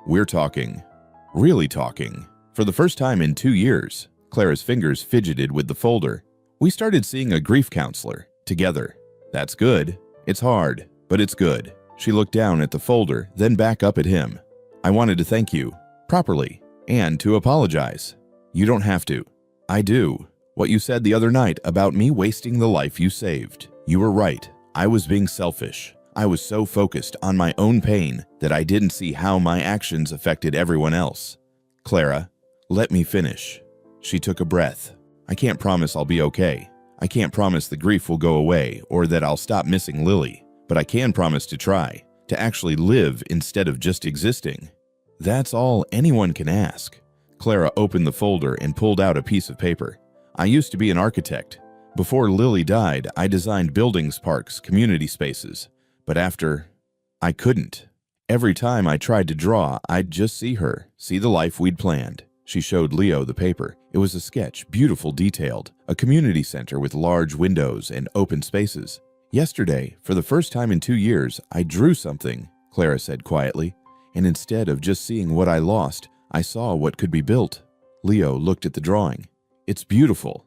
We're talking. Really talking. For the first time in 2 years." Clara's fingers fidgeted with the folder. "We started seeing a grief counselor. Together." "That's good. It's hard, but it's good." She looked down at the folder, then back up at him. "I wanted to thank you. Properly. And to apologize." "You don't have to." "I do. What you said the other night about me wasting the life you saved. You were right. I was being selfish. I was so focused on my own pain that I didn't see how my actions affected everyone else." "Clara, let me finish." She took a breath. "I can't promise I'll be okay. I can't promise the grief will go away or that I'll stop missing Lily. But I can promise to try, to actually live instead of just existing. That's all anyone can ask." Clara opened the folder and pulled out a piece of paper. "I used to be an architect. Before Lily died, I designed buildings, parks, community spaces. But after, I couldn't. Every time I tried to draw, I'd just see her, see the life we'd planned." She showed Leo the paper. It was a sketch, beautiful, detailed, a community center with large windows and open spaces. "Yesterday, for the first time in 2 years, I drew something," Clara said quietly. "And instead of just seeing what I lost, I saw what could be built." Leo looked at the drawing. "It's beautiful."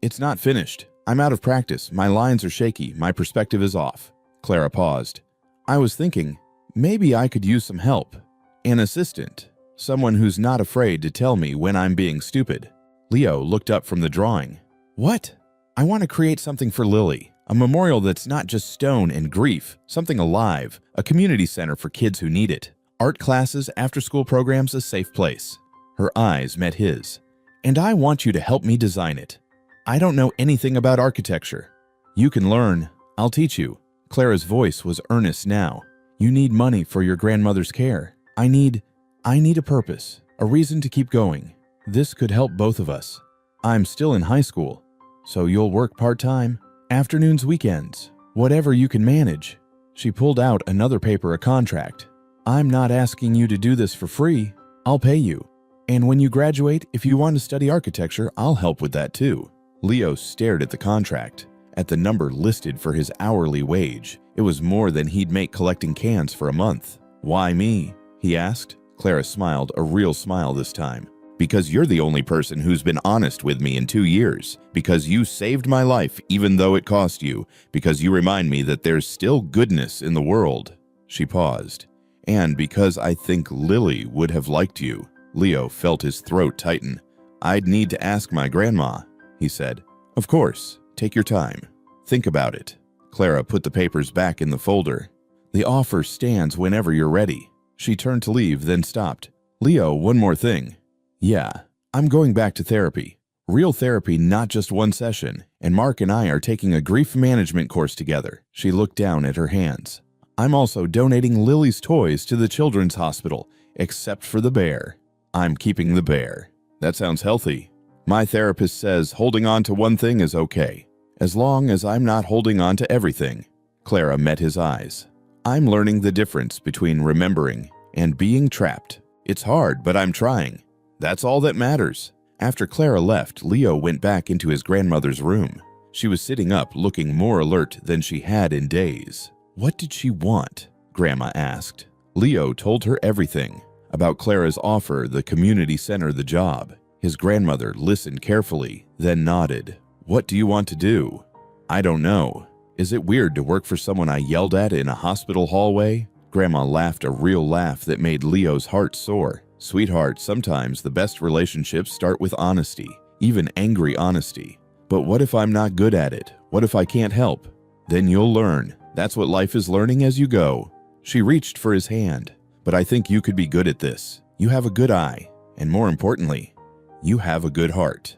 "It's not finished. I'm out of practice. My lines are shaky. My perspective is off." Clara paused. "I was thinking, maybe I could use some help. An assistant. Someone who's not afraid to tell me when I'm being stupid." Leo looked up from the drawing. "What?" "I want to create something for Lily. A memorial that's not just stone and grief, something alive, a community center for kids who need it. Art classes, after-school programs, a safe place." Her eyes met his. "And I want you to help me design it. I don't know anything about architecture." "You can learn. I'll teach you." Clara's voice was earnest now. "You need money for your grandmother's care. I need a purpose, a reason to keep going. This could help both of us. I'm still in high school, so you'll work part-time, afternoons, weekends. Whatever you can manage." She pulled out another paper, a contract. "I'm not asking you to do this for free. I'll pay you. And when you graduate, if you want to study architecture, I'll help with that too." Leo stared at the contract, at the number listed for his hourly wage. It was more than he'd make collecting cans for a month. "Why me?" he asked. Clara smiled, a real smile this time. "Because you're the only person who's been honest with me in 2 years. Because you saved my life even though it cost you. Because you remind me that there's still goodness in the world." She paused. "And because I think Lily would have liked you." Leo felt his throat tighten. "I'd need to ask my grandma," he said. "Of course. Take your time. Think about it." Clara put the papers back in the folder. "The offer stands whenever you're ready." She turned to leave, then stopped. "Leo, one more thing." "Yeah, I'm going back to therapy. Real therapy, not just one session. And Mark and I are taking a grief management course together." She looked down at her hands. "I'm also donating Lily's toys to the children's hospital, except for the bear. I'm keeping the bear." "That sounds healthy." "My therapist says holding on to one thing is okay, as long as I'm not holding on to everything." Clara met his eyes. "I'm learning the difference between remembering and being trapped. It's hard, but I'm trying. That's all that matters." After Clara left, Leo went back into his grandmother's room. She was sitting up, looking more alert than she had in days. What did she want? Grandma asked. Leo told her everything. About Clara's offer, the community center, the job. His grandmother listened carefully, then nodded. "What do you want to do?" "I don't know. Is it weird to work for someone I yelled at in a hospital hallway?" Grandma laughed, a real laugh that made Leo's heart soar. "Sweetheart, sometimes the best relationships start with honesty, even angry honesty. But what if I'm not good at it? What if I can't help? Then you'll learn. That's what life is, learning as you go." She reached for his hand. "But I think you could be good at this. You have a good eye. And more importantly, you have a good heart.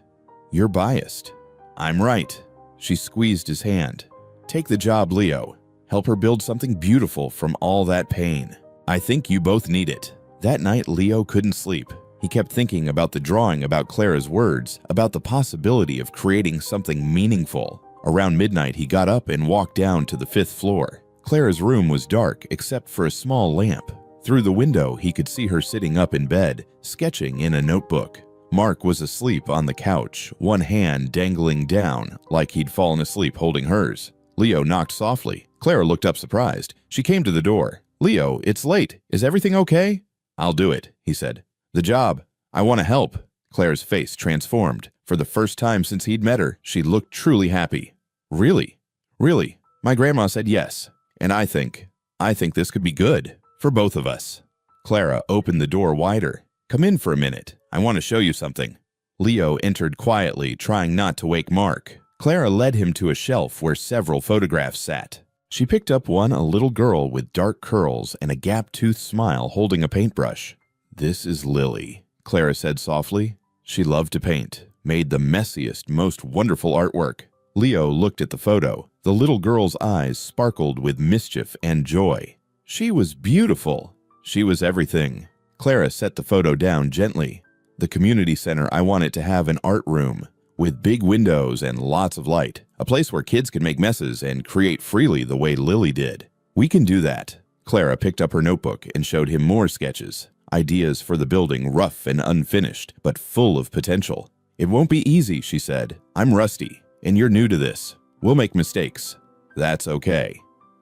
You're biased." "I'm right." She squeezed his hand. "Take the job, Leo. Help her build something beautiful from all that pain. I think you both need it." That night, Leo couldn't sleep. He kept thinking about the drawing, about Clara's words, about the possibility of creating something meaningful. Around midnight, he got up and walked down to the 5th floor. Clara's room was dark except for a small lamp. Through the window, he could see her sitting up in bed, sketching in a notebook. Mark was asleep on the couch, one hand dangling down, like he'd fallen asleep holding hers. Leo knocked softly. Clara looked up surprised. She came to the door. "Leo, it's late. Is everything okay?" "I'll do it," he said. "The job. I want to help." Clara's face transformed. For the first time since he'd met her, she looked truly happy. "Really? Really? My grandma said yes. And I think this could be good. For both of us." Clara opened the door wider. "Come in for a minute. I want to show you something." Leo entered quietly, trying not to wake Mark. Clara led him to a shelf where several photographs sat. She picked up one, a little girl with dark curls and a gap-toothed smile holding a paintbrush. "This is Lily," Clara said softly. She loved to paint, made the messiest, most wonderful artwork. Leo looked at the photo. The little girl's eyes sparkled with mischief and joy. She was beautiful. She was everything. Clara set the photo down gently. "The community center, I want it to have an art room with big windows and lots of light. A place where kids can make messes and create freely the way Lily did. We can do that." Clara picked up her notebook and showed him more sketches. Ideas for the building, rough and unfinished, but full of potential. "It won't be easy," she said. "I'm rusty, and you're new to this. We'll make mistakes. That's okay.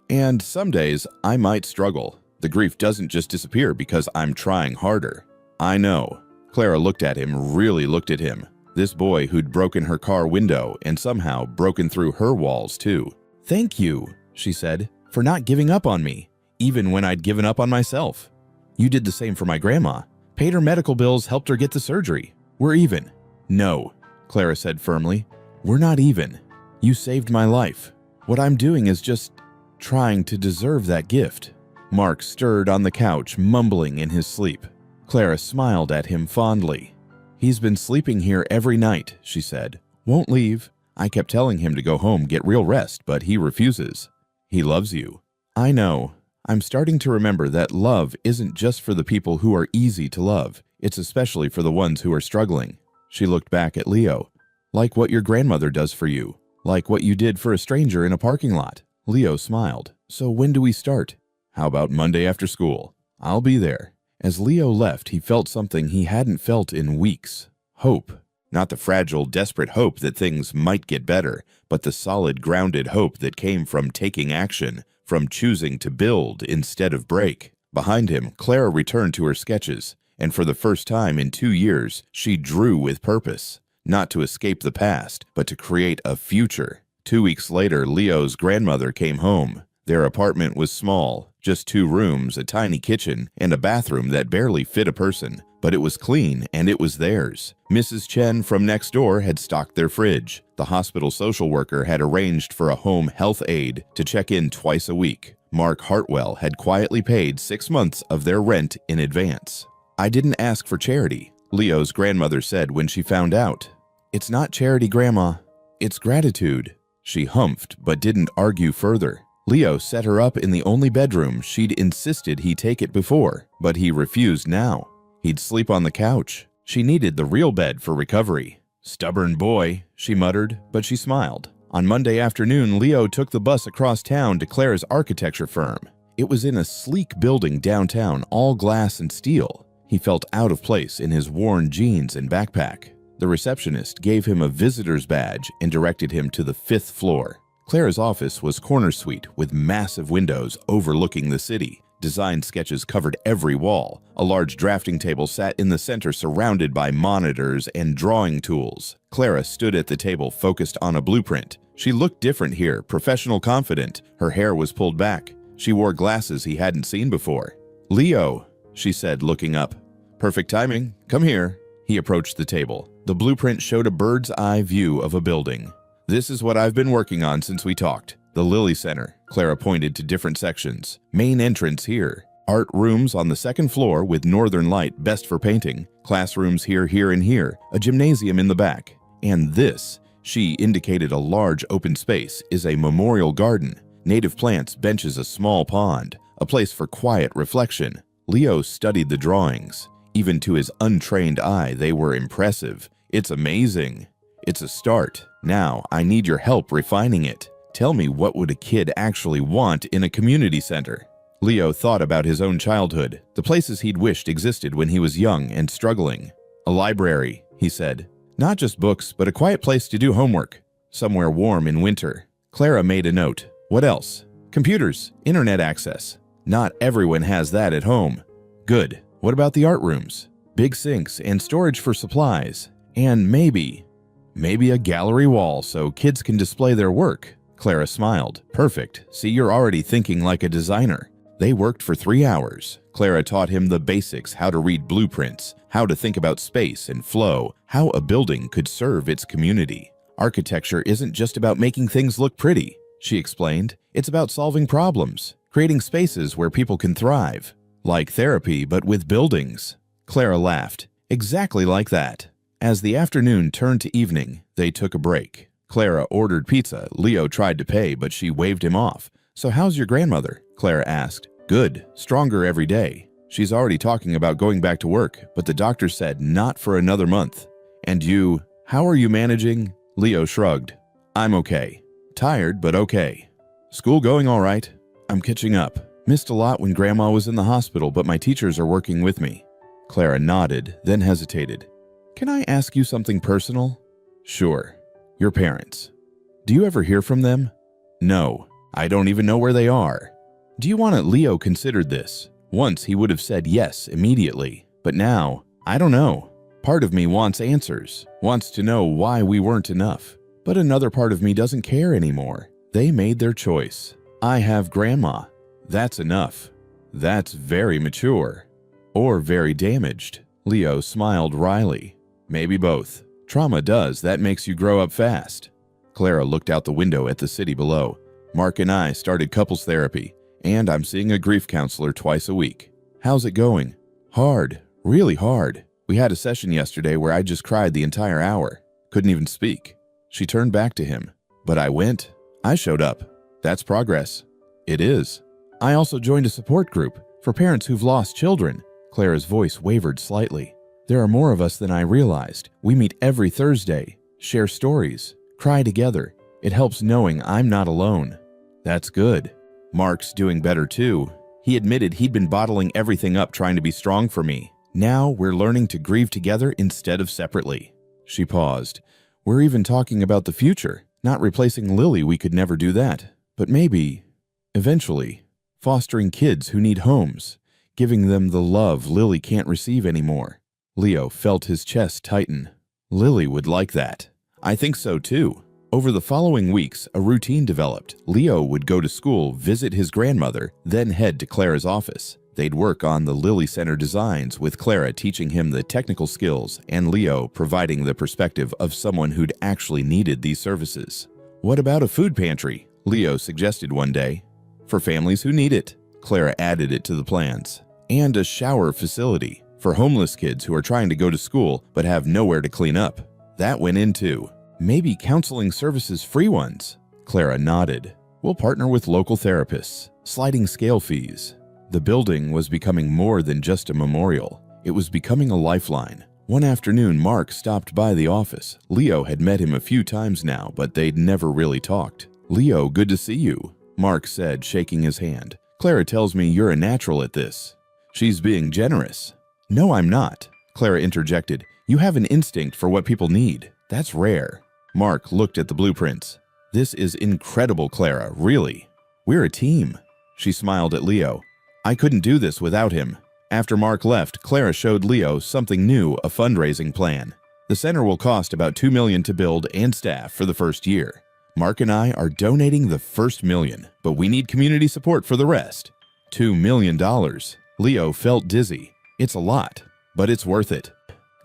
And some days I might struggle. The grief doesn't just disappear because I'm trying harder." "I know." Clara looked at him, really looked at him. This boy who'd broken her car window and somehow broken through her walls too. "Thank you," she said, "for not giving up on me, even when I'd given up on myself. You did the same for my grandma. Paid her medical bills, helped her get the surgery. We're even." "No," Clara said firmly. "We're not even. You saved my life. What I'm doing is just trying to deserve that gift." Mark stirred on the couch, mumbling in his sleep. Clara smiled at him fondly. "He's been sleeping here every night," she said. "Won't leave. I kept telling him to go home, get real rest, but he refuses. He loves you." "I know. I'm starting to remember that love isn't just for the people who are easy to love. It's especially for the ones who are struggling." She looked back at Leo. "Like what your grandmother does for you. Like what you did for a stranger in a parking lot. Leo smiled. So when do we start? How about Monday after school? I'll be there. As Leo left, he felt something he hadn't felt in weeks. Hope. Not the fragile, desperate hope that things might get better, but the solid, grounded hope that came from taking action, from choosing to build instead of break. Behind him, Clara returned to her sketches, and for the first time in 2 years, she drew with purpose. Not to escape the past, but to create a future. 2 weeks later, Leo's grandmother came home. Their apartment was small, just 2 rooms, a tiny kitchen, and a bathroom that barely fit a person. But it was clean, and it was theirs. Mrs. Chen from next door had stocked their fridge. The hospital social worker had arranged for a home health aide to check in twice a week. Mark Hartwell had quietly paid 6 months of their rent in advance. I didn't ask for charity, Leo's grandmother said when she found out. It's not charity, Grandma. It's gratitude. She humphed but didn't argue further. Leo set her up in the only bedroom she'd insisted he take it before, but he refused now. He'd sleep on the couch. She needed the real bed for recovery. Stubborn boy, she muttered, but she smiled. On Monday afternoon, Leo took the bus across town to Clara's architecture firm. It was in a sleek building downtown, all glass and steel. He felt out of place in his worn jeans and backpack. The receptionist gave him a visitor's badge and directed him to the 5th floor. Clara's office was corner suite with massive windows overlooking the city. Design sketches covered every wall. A large drafting table sat in the center surrounded by monitors and drawing tools. Clara stood at the table focused on a blueprint. She looked different here, professional, confident. Her hair was pulled back. She wore glasses he hadn't seen before. "Leo," she said, looking up. "Perfect timing. Come here." He approached the table. The blueprint showed a bird's eye view of a building. "This is what I've been working on since we talked. The Lilly Center." Clara pointed to different sections. "Main entrance here. Art rooms on the 2nd floor with northern light, best for painting. Classrooms here, here, and here. A gymnasium in the back. And this," she indicated a large open space, "is a memorial garden. Native plants, benches, a small pond. A place for quiet reflection." Leo studied the drawings. Even to his untrained eye, they were impressive. "It's amazing." "It's a start. Now, I need your help refining it. Tell me, what would a kid actually want in a community center?" Leo thought about his own childhood, the places he'd wished existed when he was young and struggling. "A library," he said. "Not just books, but a quiet place to do homework. Somewhere warm in winter." Clara made a note. "What else?" "Computers, internet access. Not everyone has that at home." "Good. What about the art rooms?" "Big sinks and storage for supplies. And maybe a gallery wall so kids can display their work." Clara smiled. "Perfect. See, you're already thinking like a designer." They worked for 3 hours. Clara taught him the basics, how to read blueprints, how to think about space and flow, how a building could serve its community. "Architecture isn't just about making things look pretty," she explained. "It's about solving problems, creating spaces where people can thrive. Like therapy, but with buildings." Clara laughed. "Exactly like that." As the afternoon turned to evening, they took a break. Clara ordered pizza. Leo tried to pay, but she waved him off. "So how's your grandmother?" Clara asked. "Good. Stronger every day. She's already talking about going back to work, but the doctor said not for another month." "And you, how are you managing?" Leo shrugged. "I'm okay. Tired, but okay. School going all right? I'm catching up. Missed a lot when Grandma was in the hospital, but my teachers are working with me." Clara nodded, then hesitated. "Can I ask you something personal?" "Sure." "Your parents. Do you ever hear from them?" "No. I don't even know where they are." "Do you want to?" Leo considered this. Once he would have said yes immediately, but now, "I don't know. Part of me wants answers, wants to know why we weren't enough. But another part of me doesn't care anymore. They made their choice. I have Grandma. That's enough." "That's very mature." "Or very damaged." Leo smiled wryly. "Maybe both. Trauma does, that makes you grow up fast." Clara looked out the window at the city below. "Mark and I started couples therapy, and I'm seeing a grief counselor twice a week." "How's it going?" "Hard. Really hard. We had a session yesterday where I just cried the entire hour. Couldn't even speak." She turned back to him. "But I went. I showed up. That's progress." "It is." "I also joined a support group for parents who've lost children." Clara's voice wavered slightly. "There are more of us than I realized. We meet every Thursday, share stories, cry together. It helps knowing I'm not alone." That's good. Mark's doing better too. He admitted he'd been bottling everything up trying to be strong for me. Now we're learning to grieve together instead of separately. She paused. We're even talking about the future. Not replacing Lily, we could never do that. But maybe, eventually, fostering kids who need homes, giving them the love Lily can't receive anymore. Leo felt his chest tighten. Lily would like that. I think so too. Over the following weeks, a routine developed. Leo would go to school, visit his grandmother, then head to Clara's office. They'd work on the Lily Center designs, with Clara teaching him the technical skills and Leo providing the perspective of someone who'd actually needed these services. What about a food pantry? Leo suggested one day. For families who need it. Clara added it to the plans. And a shower facility for homeless kids who are trying to go to school but have nowhere to clean up. That went in too. Maybe counseling services, free ones. Clara nodded. We'll partner with local therapists. Sliding scale fees. The building was becoming more than just a memorial. It was becoming a lifeline. One afternoon, Mark stopped by the office. Leo had met him a few times now, but they'd never really talked. Leo, good to see you, Mark said, shaking his hand. Clara tells me you're a natural at this. She's being generous. No, I'm not, Clara interjected. You have an instinct for what people need. That's rare. Mark looked at the blueprints. This is incredible, Clara, really. We're a team. She smiled at Leo. I couldn't do this without him. After Mark left, Clara showed Leo something new, a fundraising plan. The center will cost about $2 million to build and staff for the first year. Mark and I are donating the first $1 million, but we need community support for the rest. $2 million. Leo felt dizzy. It's a lot, but it's worth it.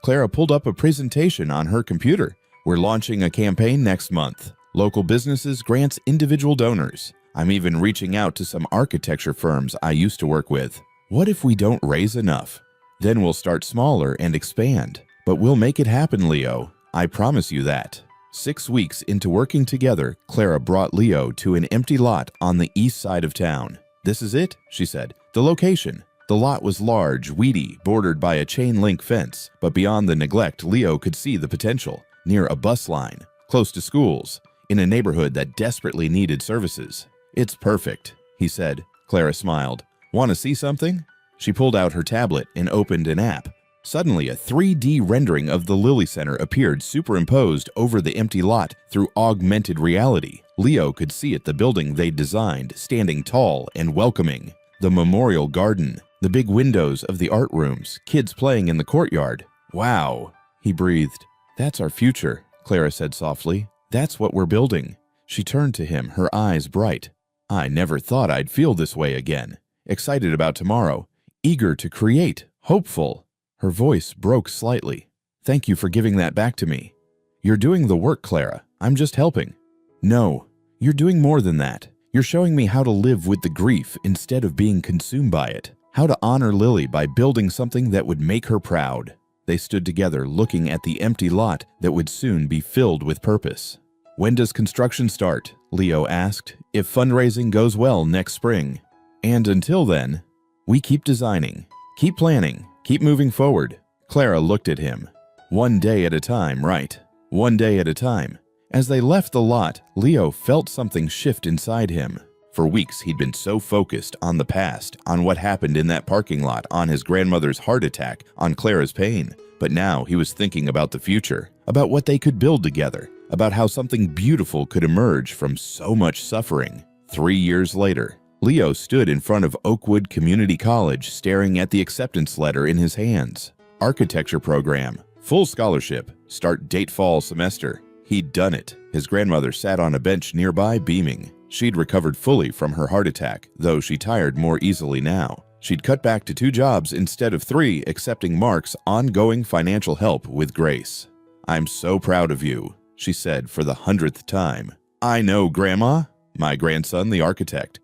Clara pulled up a presentation on her computer. We're launching a campaign next month. Local businesses grants individual donors. I'm even reaching out to some architecture firms I used to work with. What if we don't raise enough? Then we'll start smaller and expand. But we'll make it happen, Leo. I promise you that. 6 weeks into working together, Clara brought Leo to an empty lot on the east side of town. This is it, she said. The location. The lot was large, weedy, bordered by a chain-link fence. But beyond the neglect, Leo could see the potential. Near a bus line, close to schools, in a neighborhood that desperately needed services. It's perfect, he said. Clara smiled. Want to see something? She pulled out her tablet and opened an app. Suddenly, a 3D rendering of the Lily Center appeared superimposed over the empty lot through augmented reality. Leo could see it, the building they'd designed, standing tall and welcoming. The memorial garden, the big windows of the art rooms, kids playing in the courtyard. Wow, he breathed. That's our future, Clara said softly. That's what we're building. She turned to him, her eyes bright. I never thought I'd feel this way again. Excited about tomorrow. Eager to create. Hopeful. Her voice broke slightly. Thank you for giving that back to me. You're doing the work, Clara. I'm just helping. No, you're doing more than that. You're showing me how to live with the grief instead of being consumed by it. How to honor Lily by building something that would make her proud. They stood together, looking at the empty lot that would soon be filled with purpose. When does construction start? Leo asked. If fundraising goes well next spring. And until then, we keep designing, keep planning, keep moving forward. Clara looked at him. One day at a time, right? One day at a time. As they left the lot, Leo felt something shift inside him. For weeks, he'd been so focused on the past, on what happened in that parking lot, on his grandmother's heart attack, on Clara's pain. But now he was thinking about the future, about what they could build together, about how something beautiful could emerge from so much suffering. 3 years later, Leo stood in front of Oakwood Community College, staring at the acceptance letter in his hands. Architecture program, full scholarship, start date fall semester. He'd done it. His grandmother sat on a bench nearby, beaming. She'd recovered fully from her heart attack, though she tired more easily now. She'd cut back to 2 jobs instead of 3, accepting Mark's ongoing financial help with grace. I'm so proud of you, she said for the 100th time. I know, Grandma. My grandson, the architect.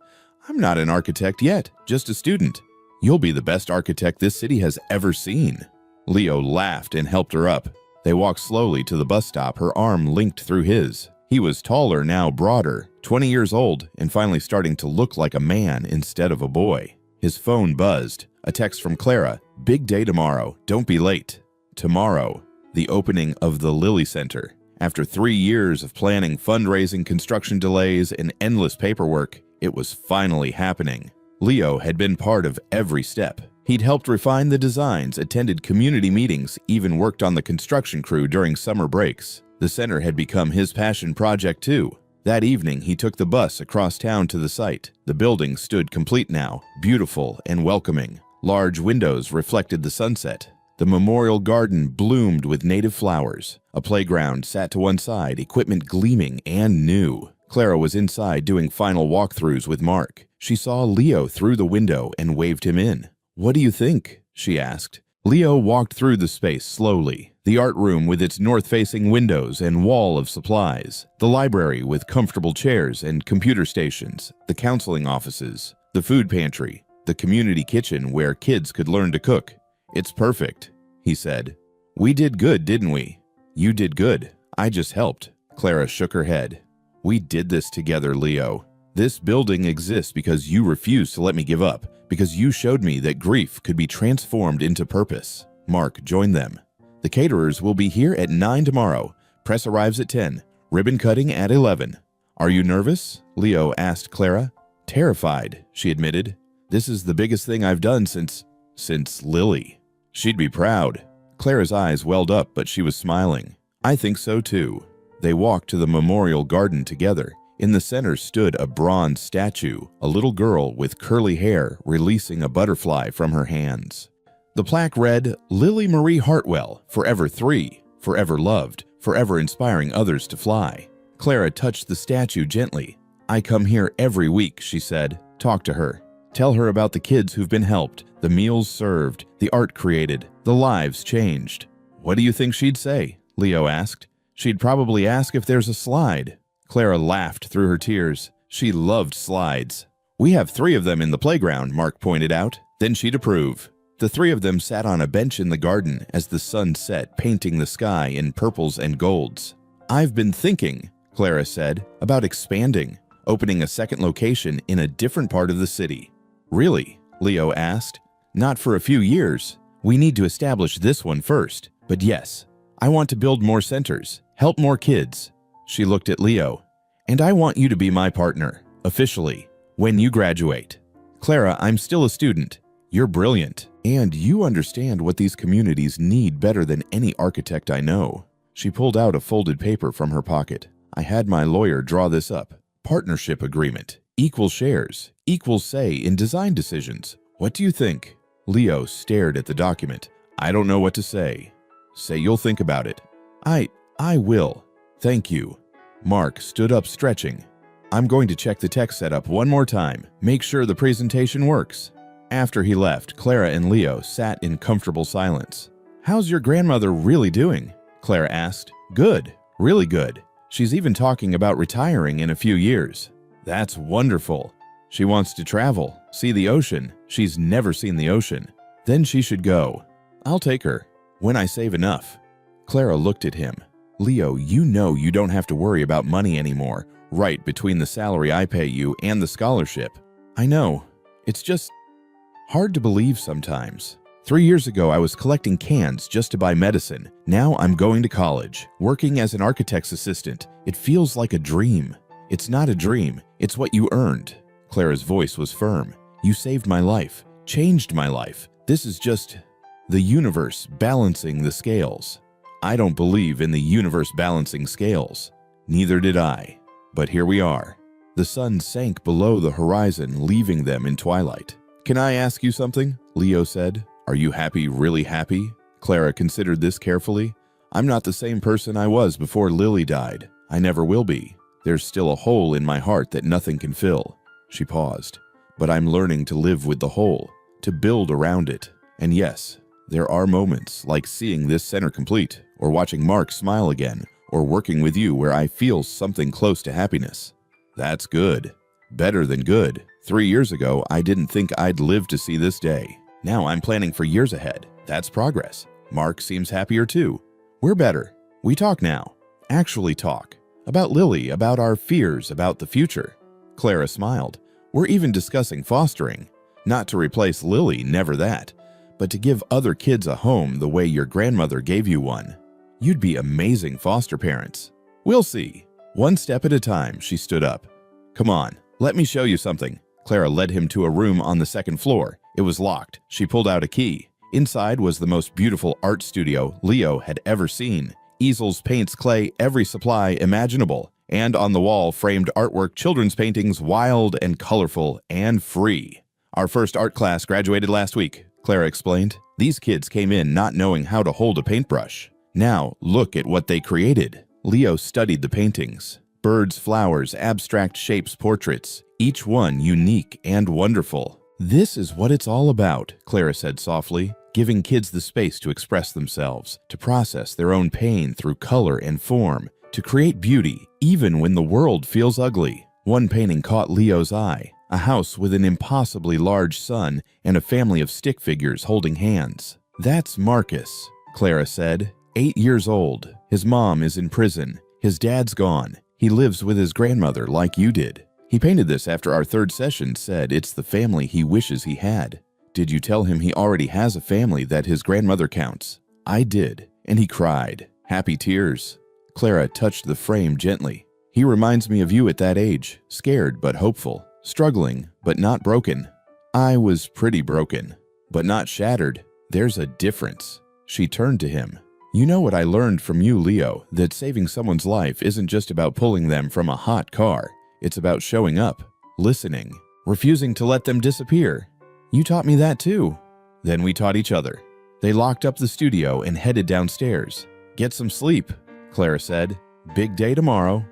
I'm not an architect yet, just a student. You'll be the best architect this city has ever seen. Leo laughed and helped her up. They walked slowly to the bus stop, her arm linked through his. He was taller now, broader, 20 years old, and finally starting to look like a man instead of a boy. His phone buzzed. A text from Clara. Big day tomorrow. Don't be late. Tomorrow, the opening of the Lily Center. After 3 years of planning, fundraising, construction delays, and endless paperwork, It was finally happening. Leo had been part of every step. He'd helped refine the designs, attended community meetings, even worked on the construction crew during summer breaks. The center had become his passion project too. That evening, he took the bus across town to the site. The building stood complete now, beautiful and welcoming. Large windows reflected the sunset. The memorial garden bloomed with native flowers. A playground sat to one side, equipment gleaming and new. Clara was inside doing final walkthroughs with Mark. She saw Leo through the window and waved him in. "What do you think?" she asked. Leo walked through the space slowly. The art room with its north-facing windows and wall of supplies. The library with comfortable chairs and computer stations. The counseling offices. The food pantry. The community kitchen where kids could learn to cook. "It's perfect," he said. "We did good, didn't we?" "You did good. I just helped." Clara shook her head. "We did this together, Leo. This building exists because you refused to let me give up, because you showed me that grief could be transformed into purpose." Mark joined them. "The caterers will be here at 9 tomorrow. Press arrives at 10. Ribbon cutting at 11. "Are you nervous?" Leo asked Clara. "Terrified," she admitted. "This is the biggest thing I've done since Lily." She'd be proud. Clara's eyes welled up, but she was smiling. "I think so too." They walked to the memorial garden together. In the center stood a bronze statue, a little girl with curly hair releasing a butterfly from her hands. The plaque read, "Lily Marie Hartwell, forever 3, forever loved, forever inspiring others to fly." Clara touched the statue gently. "I come here every week," she said. "Talk to her. Tell her about the kids who've been helped, the meals served, the art created, the lives changed." "What do you think she'd say?" Leo asked. "She'd probably ask if there's a slide." Clara laughed through her tears. She loved slides. "We have 3 of them in the playground," Mark pointed out. Then she'd approve. The 3 of them sat on a bench in the garden as the sun set, painting the sky in purples and golds. "I've been thinking," Clara said, "about expanding, opening a second location in a different part of the city." "Really?" Leo asked. "Not for a few years. We need to establish this one first. But yes, I want to build more centers, help more kids." She looked at Leo. "And I want you to be my partner, officially, when you graduate." "Clara, I'm still a student. You're brilliant, and you understand what these communities need better than any architect I know." She pulled out a folded paper from her pocket. "I had my lawyer draw this up. Partnership agreement, equal shares, equal say in design decisions. What do you think?" Leo stared at the document. "I don't know what to say." "Say you'll think about it." I will. Thank you." Mark stood up stretching. "I'm going to check the tech setup one more time, make sure the presentation works." After he left, Clara and Leo sat in comfortable silence. "How's your grandmother really doing?" Clara asked. "Good, really good. She's even talking about retiring in a few years." "That's wonderful. She wants to travel, see the ocean. She's never seen the ocean." "Then she should go." "I'll take her, when I save enough." Clara looked at him. "Leo, you know you don't have to worry about money anymore, right between the salary I pay you and the scholarship." "I know. It's just hard to believe sometimes. 3 years ago, I was collecting cans just to buy medicine. Now I'm going to college, working as an architect's assistant. It feels like a dream." "It's not a dream. It's what you earned." Clara's voice was firm. "You saved my life, changed my life. This is just the universe balancing the scales." "I don't believe in the universe balancing scales." Neither did I. But here we are. The sun sank below the horizon, leaving them in twilight. "Can I ask you something?" Leo said. "Are you happy, really happy?" Clara considered this carefully. "I'm not the same person I was before Lily died. I never will be. There's still a hole in my heart that nothing can fill." She paused. "But I'm learning to live with the hole, to build around it. And yes, there are moments like seeing this center complete, or watching Mark smile again, or working with you where I feel something close to happiness." "That's good. Better than good. 3 years ago, I didn't think I'd live to see this day. Now I'm planning for years ahead. That's progress. Mark seems happier too. We're better. We talk now. Actually talk. About Lily, about our fears, about the future." Clara smiled. "We're even discussing fostering. Not to replace Lily, never that. But to give other kids a home the way your grandmother gave you one. You'd be amazing foster parents." "We'll see. One step at a time." She stood up. "Come on, Let me show you something. Clara led him to a room on the second floor. It was locked. She pulled out a key. Inside was the most beautiful art studio Leo had ever seen. Easels, paints, clay, every supply imaginable. And on the wall, framed artwork, children's paintings, wild and colorful and free. Our first art class graduated last week, Clara explained. These kids came in not knowing how to hold a paintbrush. Now, look at what they created. Leo studied the paintings. Birds, flowers, abstract shapes, portraits, each one unique and wonderful. This is what it's all about, Clara said softly, giving kids the space to express themselves, to process their own pain through color and form, to create beauty even when the world feels ugly. One painting caught Leo's eye, a house with an impossibly large sun and a family of stick figures holding hands. That's Marcus, Clara said, 8 years old. His mom is in prison. His dad's gone. He lives with his grandmother like you did. He painted this after our third session said it's the family he wishes he had. Did you tell him he already has a family that his grandmother counts? I did, and he cried. Happy tears. Clara touched the frame gently. He reminds me of you at that age, scared but hopeful, struggling but not broken. I was pretty broken, but not shattered. There's a difference. She turned to him. You know what I learned from you, Leo, that saving someone's life isn't just about pulling them from a hot car. It's about showing up, listening, refusing to let them disappear. You taught me that too. Then we taught each other. They locked up the studio and headed downstairs. Get some sleep, Clara said. Big day tomorrow.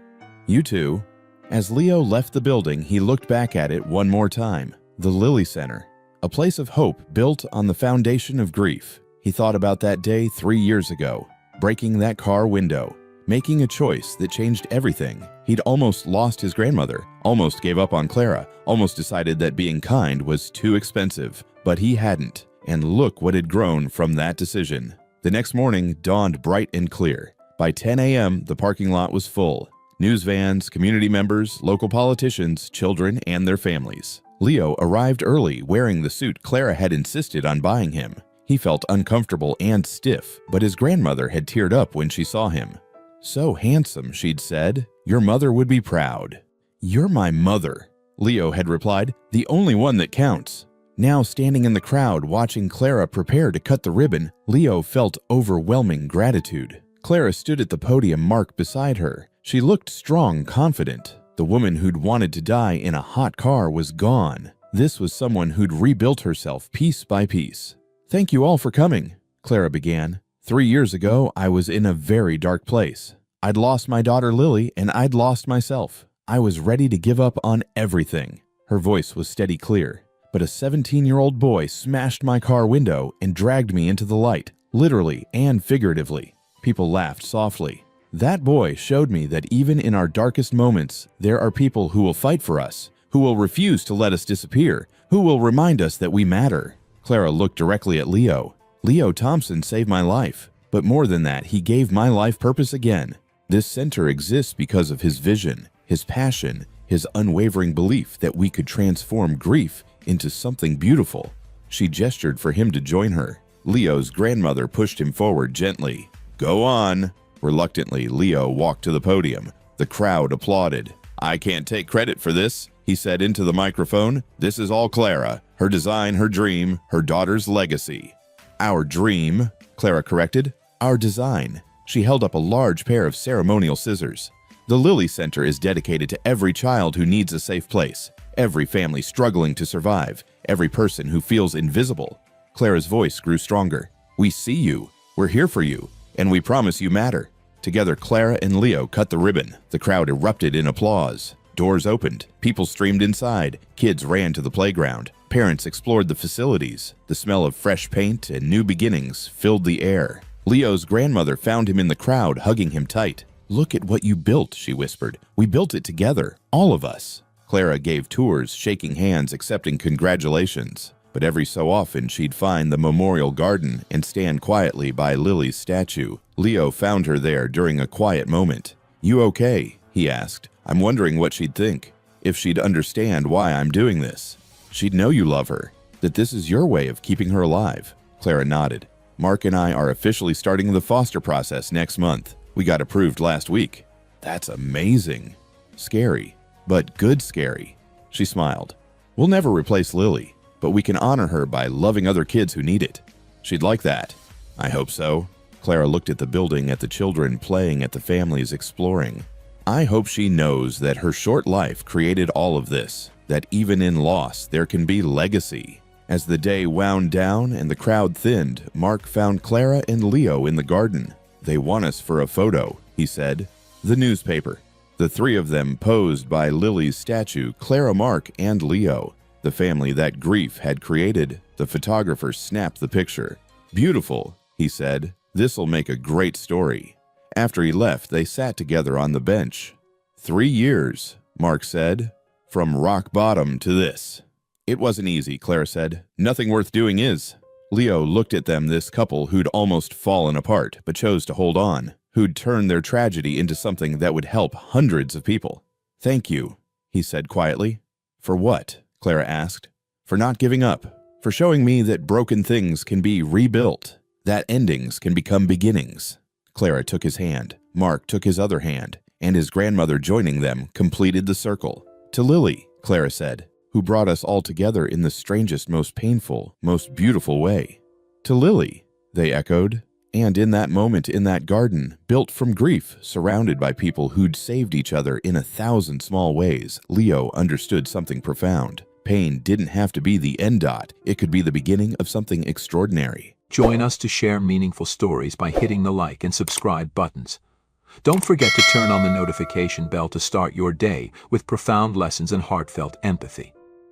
You too. As Leo left the building, he looked back at it one more time. The Lily Center, a place of hope built on the foundation of grief. He thought about that day 3 years ago, breaking that car window, making a choice that changed everything. He'd almost lost his grandmother, almost gave up on Clara, almost decided that being kind was too expensive, but he hadn't. And look what had grown from that decision. The next morning dawned bright and clear. By 10 a.m., the parking lot was full. News vans, community members, local politicians, children, and their families. Leo arrived early wearing the suit Clara had insisted on buying him. He felt uncomfortable and stiff, but his grandmother had teared up when she saw him. So handsome, she'd said. Your mother would be proud. You're my mother, Leo had replied, the only one that counts. Now standing in the crowd watching Clara prepare to cut the ribbon, Leo felt overwhelming gratitude. Clara stood at the podium mark beside her. She looked strong, confident. The woman who'd wanted to die in a hot car was gone. This was someone who'd rebuilt herself piece by piece. Thank you all for coming, Clara began. 3 years ago, I was in a very dark place. I'd lost my daughter Lily and I'd lost myself. I was ready to give up on everything. Her voice was steady clear. But a 17-year-old boy smashed my car window and dragged me into the light, literally and figuratively. People laughed softly. That boy showed me that even in our darkest moments, there are people who will fight for us, who will refuse to let us disappear, who will remind us that we matter. Clara looked directly at Leo. Leo Thompson saved my life, but more than that, he gave my life purpose again. This center exists because of his vision, his passion, his unwavering belief that we could transform grief into something beautiful. She gestured for him to join her. Leo's grandmother pushed him forward gently. Go on. Reluctantly, Leo walked to the podium. The crowd applauded. I can't take credit for this, he said into the microphone. This is all Clara. Her design, her dream, her daughter's legacy. Our dream, Clara corrected. Our design. She held up a large pair of ceremonial scissors. The Lily Center is dedicated to every child who needs a safe place, every family struggling to survive, every person who feels invisible. Clara's voice grew stronger. We see you. We're here for you. And we promise you matter. Together, Clara and Leo cut the ribbon. The crowd erupted in applause. Doors opened. People streamed inside. Kids ran to the playground. Parents explored the facilities. The smell of fresh paint and new beginnings filled the air. Leo's grandmother found him in the crowd, hugging him tight. Look at what you built, she whispered. We built it together, all of us. Clara gave tours, shaking hands, accepting congratulations. But every so often she'd find the memorial garden and stand quietly by Lily's statue. Leo found her there during a quiet moment. You okay? He asked. I'm wondering what she'd think, if she'd understand why I'm doing this. She'd know you love her, that this is your way of keeping her alive. Clara nodded. Mark and I are officially starting the foster process next month. We got approved last week. That's amazing. Scary, but good scary. She smiled. We'll never replace Lily, but we can honor her by loving other kids who need it. She'd like that. I hope so. Clara looked at the building, at the children playing, at the families exploring. I hope she knows that her short life created all of this, that even in loss there can be legacy. As the day wound down and the crowd thinned, Mark found Clara and Leo in the garden. They want us for a photo, he said. The newspaper. The three of them posed by Lily's statue, Clara, Mark, and Leo, the family that grief had created. The photographer snapped the picture. Beautiful, he said. This'll make a great story. After he left, they sat together on the bench. 3 years, Mark said, from rock bottom to this. It wasn't easy, Clara said. Nothing worth doing is. Leo looked at them, this couple who'd almost fallen apart, but chose to hold on, who'd turned their tragedy into something that would help hundreds of people. Thank you, he said quietly. For what? Clara asked. For not giving up, for showing me that broken things can be rebuilt, that endings can become beginnings. Clara took his hand, Mark took his other hand, and his grandmother joining them completed the circle. To Lily, Clara said, who brought us all together in the strangest, most painful, most beautiful way. To Lily, they echoed. And in that moment in that garden, built from grief, surrounded by people who'd saved each other in 1,000 small ways, Leo understood something profound. Pain didn't have to be the end dot. It could be the beginning of something extraordinary. Join us to share meaningful stories by hitting the like and subscribe buttons. Don't forget to turn on the notification bell to start your day with profound lessons and heartfelt empathy.